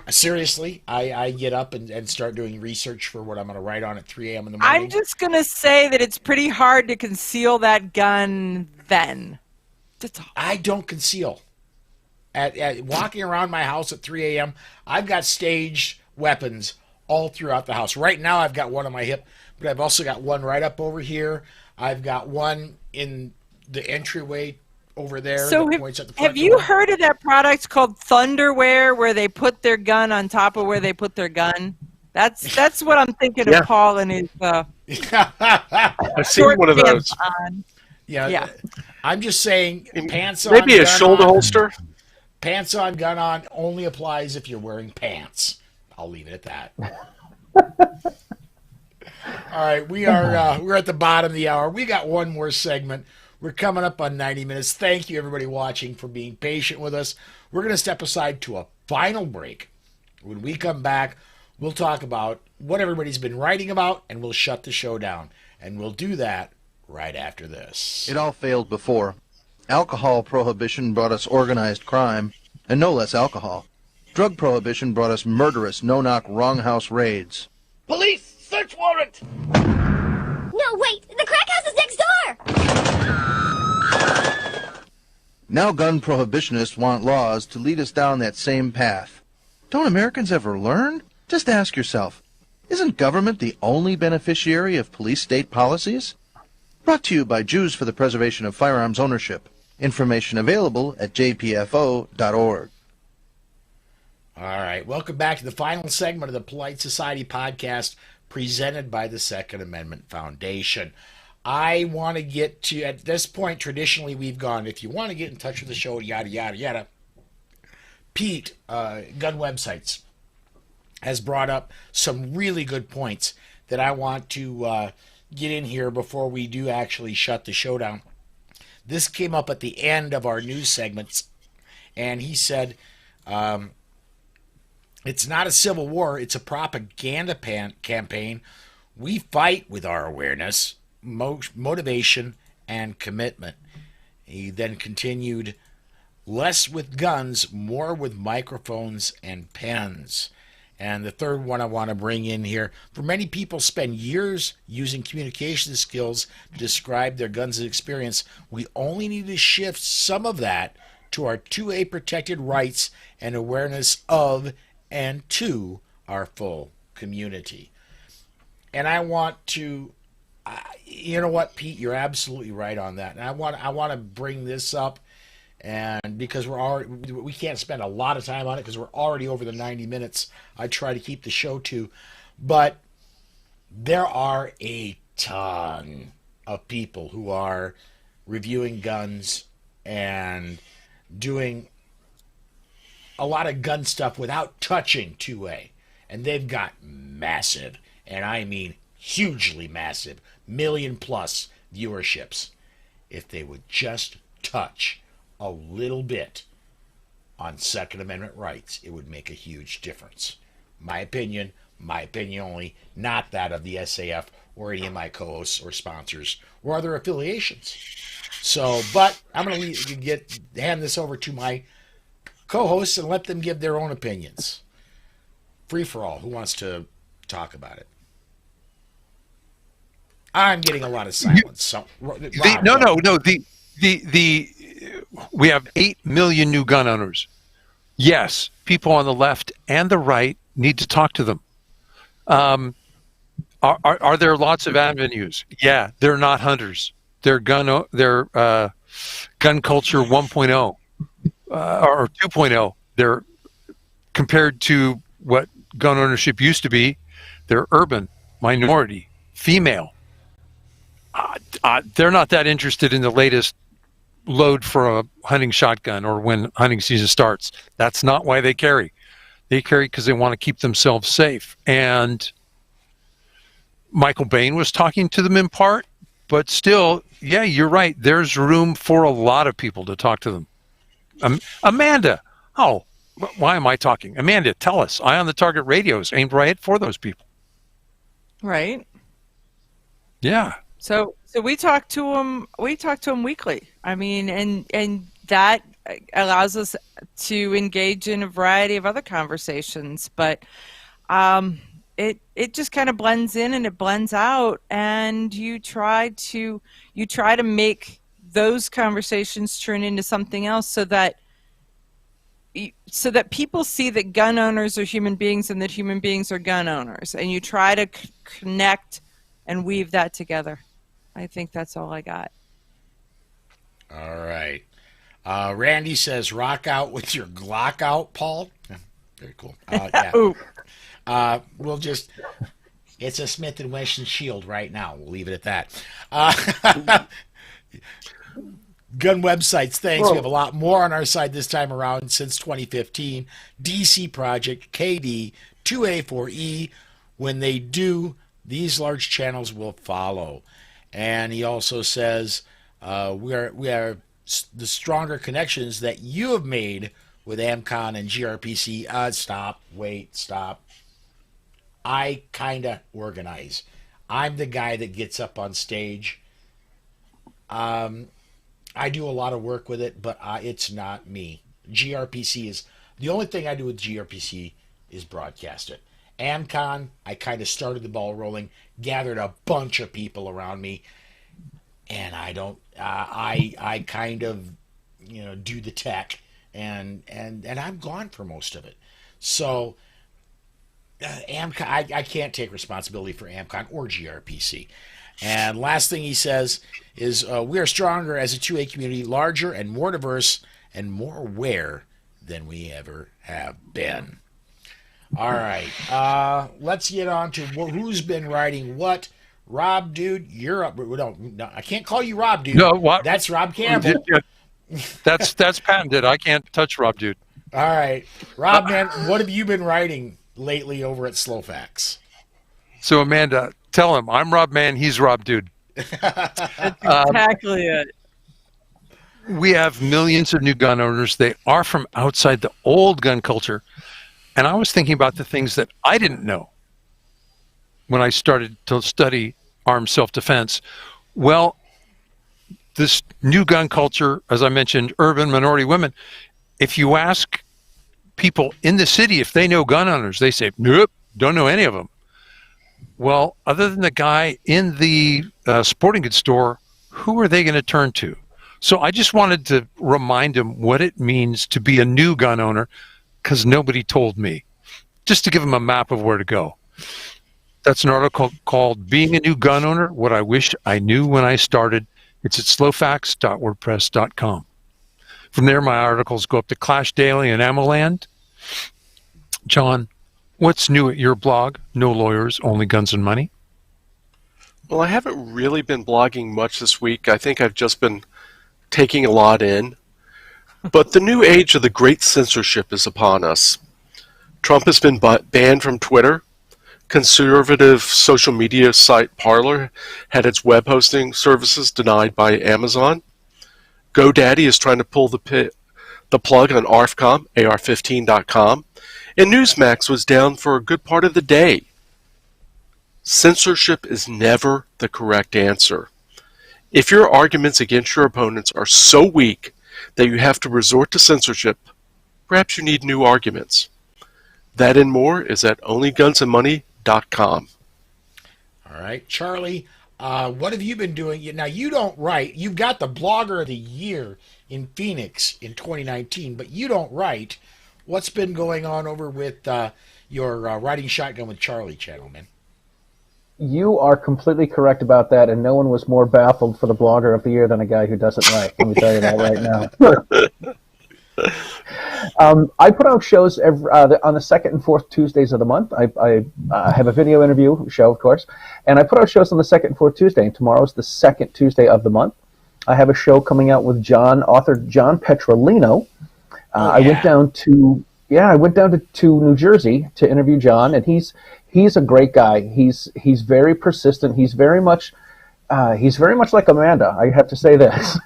Seriously, I get up and start doing research for what I'm going to write on at 3 a.m. in the morning. I'm just going to say that it's pretty hard to conceal that gun then. I don't conceal. At walking around my house at 3 a.m., I've got staged weapons all throughout the house. Right now, I've got one on my hip, but I've also got one right up over here. I've got one in the entryway over there So that points at the front have you door. heard of that product called Thunderwear, where they put their gun on top of where they put their gun? That's what I'm thinking Yeah. of Paul and his I've seen short one of pants those. on. Yeah, Yeah. I'm just saying, pants on, Maybe a gun shoulder on, holster. Pants on, gun on only applies if you're wearing pants. I'll leave it at that. All right, we're at the bottom of the hour. We got one more segment. We're coming up on 90 minutes. Thank you, everybody watching, for being patient with us. We're going to step aside to a final break. When we come back, we'll talk about what everybody's been writing about, and we'll shut the show down. And we'll do that right after this. It all failed before. Alcohol prohibition brought us organized crime, and no less alcohol. Drug prohibition brought us murderous, no-knock, wrong house raids. Police! Search warrant! No, wait! The crack house is next door! Now gun prohibitionists want laws to lead us down that same path. Don't Americans ever learn? Just ask yourself, isn't government the only beneficiary of police-state policies? Brought to you by Jews for the Preservation of Firearms Ownership. Information available at jpfo.org. All right, welcome back to the final segment of the Polite Society podcast presented by the Second Amendment Foundation. I want to get to, at this point, traditionally we've gone, if you want to get in touch with the show, yada, yada, yada. Pete, Gun Websites, has brought up some really good points that I want to get in here before we do actually shut the show down. This came up at the end of our news segments, and he said, it's not a civil war, it's a propaganda campaign. We fight with our awareness, motivation, and commitment. He then continued, less with guns, more with microphones and pens. And the third one I want to bring in here, for many people spend years using communication skills to describe their guns experience. We only need to shift some of that to our 2A protected rights and awareness of and to our full community. And I want to, you know what, Pete, you're absolutely right on that. And I want to bring this up, and because we can't spend a lot of time on it because we're already over the 90 minutes. I try to keep the show to, but there are a ton of people who are reviewing guns and doing a lot of gun stuff without touching 2A. And they've got massive, and I mean hugely massive, million-plus viewerships. If they would just touch a little bit on Second Amendment rights, it would make a huge difference. My opinion only, not that of the SAF or any of my co-hosts or sponsors or other affiliations. So, but I'm going to hand this over to my co-hosts and let them give their own opinions. Free for all. Who wants to talk about it? I'm getting a lot of silence. So, Rob, we have 8 million new gun owners. Yes, people on the left and the right need to talk to them. Are there lots of avenues? Yeah, they're not hunters. They're gun culture 1.0 or 2.0. They're compared to what gun ownership used to be. They're urban, minority, female. They're not that interested in the latest load for a hunting shotgun or when hunting season starts. That's not why they carry. They carry because they want to keep themselves safe. And Michael Bain was talking to them in part, but still, yeah, you're right. There's room for a lot of people to talk to them. Amanda, why am I talking? Amanda, tell us. Eye on the Target radio is aimed right for those people. Right. Yeah. So we talk to them. We talk to them weekly. I mean, and that allows us to engage in a variety of other conversations. But it just kind of blends in and it blends out, and you try to make those conversations turn into something else, so that people see that gun owners are human beings and that human beings are gun owners, and you try to connect and weave that together. I think that's all I got. All right. Randy says, rock out with your Glock out, Paul. Yeah, very cool. Yeah. We'll just, it's a Smith & Wesson shield right now. We'll leave it at that. Gun websites, thanks. We have a lot more on our side this time around since 2015. DC Project, KD, 2A4E. When they do, these large channels will follow. And he also says, we are the stronger connections that you have made with AMCON and GRPC. Stop. I kind of organize. I'm the guy that gets up on stage. I do a lot of work with it, but it's not me. GRPC is the only thing I do with GRPC is broadcast it. AMCON, I kind of started the ball rolling, gathered a bunch of people around me, and I don't. I kind of, do the tech, and I'm gone for most of it. So AMCON, I can't take responsibility for AMCON or GRPC. And last thing he says is, we are stronger as a 2A community, larger and more diverse and more aware than we ever have been. All right, let's get on to who's been writing what. Rob, dude, you're up. No, I can't call you Rob, dude. No, what? That's Rob Campbell. That's patented. I can't touch Rob, dude. All right, Rob, man, what have you been writing lately over at Slowfax? So Amanda, tell him I'm Rob, man. He's Rob, dude. That's exactly it. We have millions of new gun owners. They are from outside the old gun culture. And I was thinking about the things that I didn't know when I started to study armed self-defense. Well, this new gun culture, as I mentioned, urban minority women, if you ask people in the city if they know gun owners, they say, nope, don't know any of them. Well, other than the guy in the sporting goods store, who are they going to turn to? So I just wanted to remind them what it means to be a new gun owner, because nobody told me, just to give them a map of where to go. That's an article called Being a New Gun Owner, What I Wish I Knew When I Started. It's at slowfax.wordpress.com. From there, my articles go up to Clash Daily and AmmoLand. John, what's new at your blog? No Lawyers, Only Guns and Money. Well, I haven't really been blogging much this week. I think I've just been taking a lot in. But the new age of the great censorship is upon us. Trump has been banned from Twitter. Conservative social media site Parler had its web hosting services denied by Amazon. GoDaddy is trying to pull the plug on ARFCOM, AR15.com, and Newsmax was down for a good part of the day. Censorship is never the correct answer. If your arguments against your opponents are so weak that you have to resort to censorship, perhaps you need new arguments. That and more is at onlygunsandmoney.com. All right, Charlie, what have you been doing? Now, you don't write. You've got the Blogger of the Year in Phoenix in 2019, but you don't write. What's been going on over with your Riding Shotgun with Charlie channel, man? You are completely correct about that, and no one was more baffled for the Blogger of the Year than a guy who doesn't write. Let me tell you that right now. I put out shows on the second and fourth Tuesdays of the month. I have a video interview show, of course, and I put out shows on the second and fourth Tuesday, and tomorrow's the second Tuesday of the month. I have a show coming out with author John Petrolino. I went down to New Jersey to interview John, and he's a great guy. He's very persistent. He's very much like Amanda. I have to say this.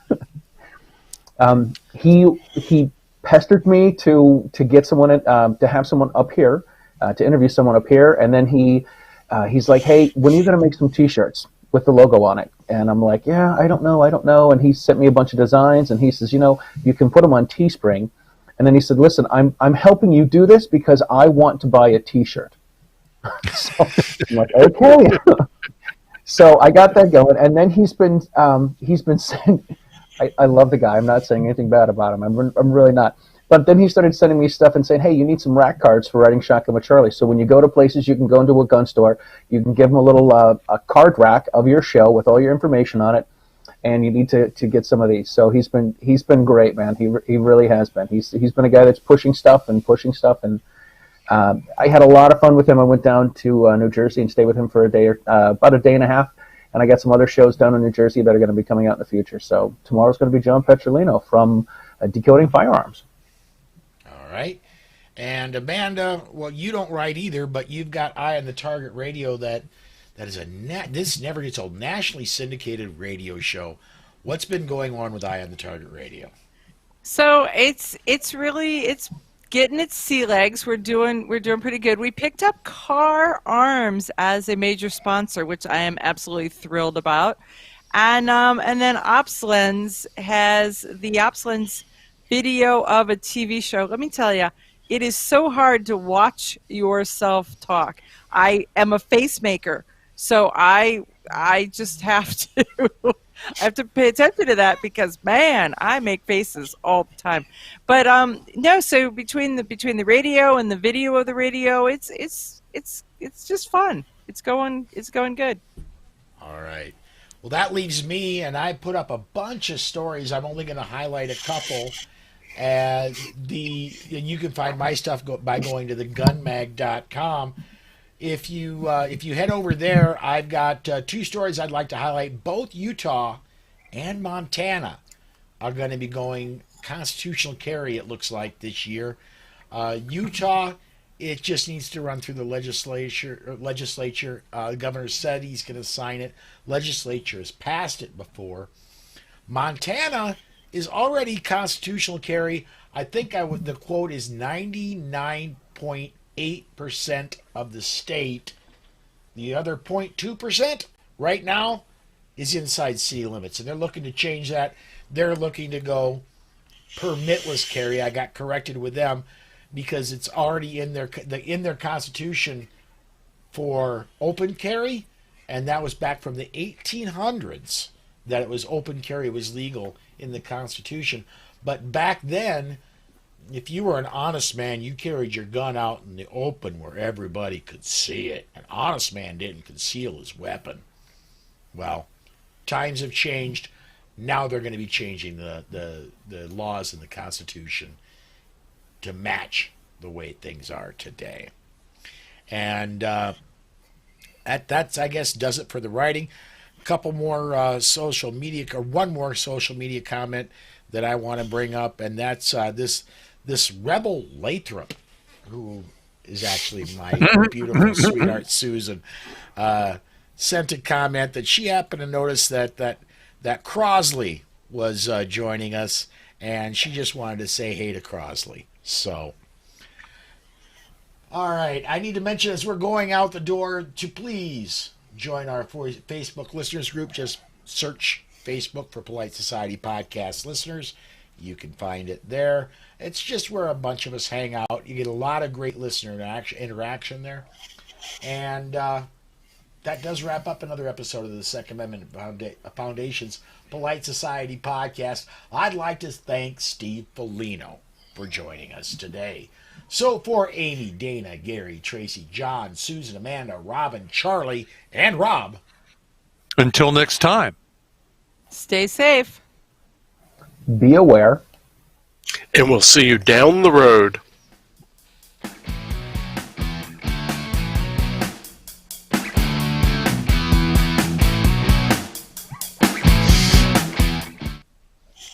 He pestered me to get someone to have someone up here to interview someone up here, and then he's like, hey, when are you going to make some T-shirts with the logo on it? And I'm like, yeah, I don't know. And he sent me a bunch of designs, and he says, you can put them on Teespring. And then he said, listen, I'm helping you do this because I want to buy a T-shirt. So I'm like, okay. So I got that going, and then he's been saying, I love the guy. I'm not saying anything bad about him. I'm really not. But then he started sending me stuff and saying, hey, you need some rack cards for riding shotgun with Charlie. So when you go to places, you can go into a gun store, you can give them a little a card rack of your show with all your information on it, and you need to get some of these. So he's been great, man. He really has been. He's been a guy that's pushing stuff, and I had a lot of fun with him. I went down to New Jersey and stayed with him for about a day and a half, and I got some other shows down in New Jersey that are going to be coming out in the future. So tomorrow's going to be John Petrolino from Decoding Firearms. All right. And Amanda, well, you don't write either, but you've got Eye on the Target Radio that is this never gets old, nationally syndicated radio show. What's been going on with Eye on the Target Radio? So it's getting its sea legs. We're doing pretty good. We picked up Car Arms as a major sponsor, which I am absolutely thrilled about. And then OpsLens has the OpsLens video of a TV show. Let me tell you, it is so hard to watch yourself talk. I am a face maker, so I just have to I have to pay attention to that because, man, I make faces all the time. But no, so between the radio and the video of the radio, it's just fun. It's going good. All right. Well, that leaves me, and I put up a bunch of stories. I'm only going to highlight a couple. And you can find my stuff by going to thegunmag.com. If you head over there, I've got two stories I'd like to highlight. Both Utah and Montana are going to be going constitutional carry, it looks like, this year. Utah, it just needs to run through the legislature. The governor said he's going to sign it. Legislature has passed it before. Montana is already constitutional carry. I think the quote is 99.8% of the state. The other 0.2% right now is inside city limits, and they're looking to change that. They're looking to go permitless carry. I got corrected with them because it's already in their constitution for open carry, and that was back from the 1800s that it was open carry was legal in the Constitution. But back then, if you were an honest man, you carried your gun out in the open where everybody could see it. An honest man didn't conceal his weapon. Well, times have changed. Now they're going to be changing the laws in the Constitution to match the way things are today. And that's, I guess, does it for the writing. A couple more social media, or one more social media comment that I want to bring up, and that's this Rebel Lathrop, who is actually my beautiful sweetheart Susan, sent a comment that she happened to notice that Crosley was joining us, and she just wanted to say hey to Crosley. So, all right, I need to mention as we're going out the door to please join our Facebook listeners group. Just search Facebook for Polite Society Podcast Listeners. You can find it there. It's just where a bunch of us hang out. You get a lot of great listener interaction there. And that does wrap up another episode of the Second Amendment Foundation's Polite Society Podcast. I'd like to thank Steve Felano for joining us today. So for Amy, Dana, Gary, Tracy, John, Susan, Amanda, Robin, Charlie, and Rob. Until next time. Stay safe. Be aware. And we'll see you down the road.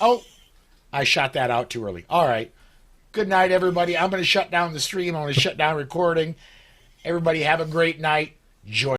Oh, I shot that out too early. All right. Good night, everybody. I'm going to shut down the stream. I'm going to shut down recording. Everybody have a great night. Join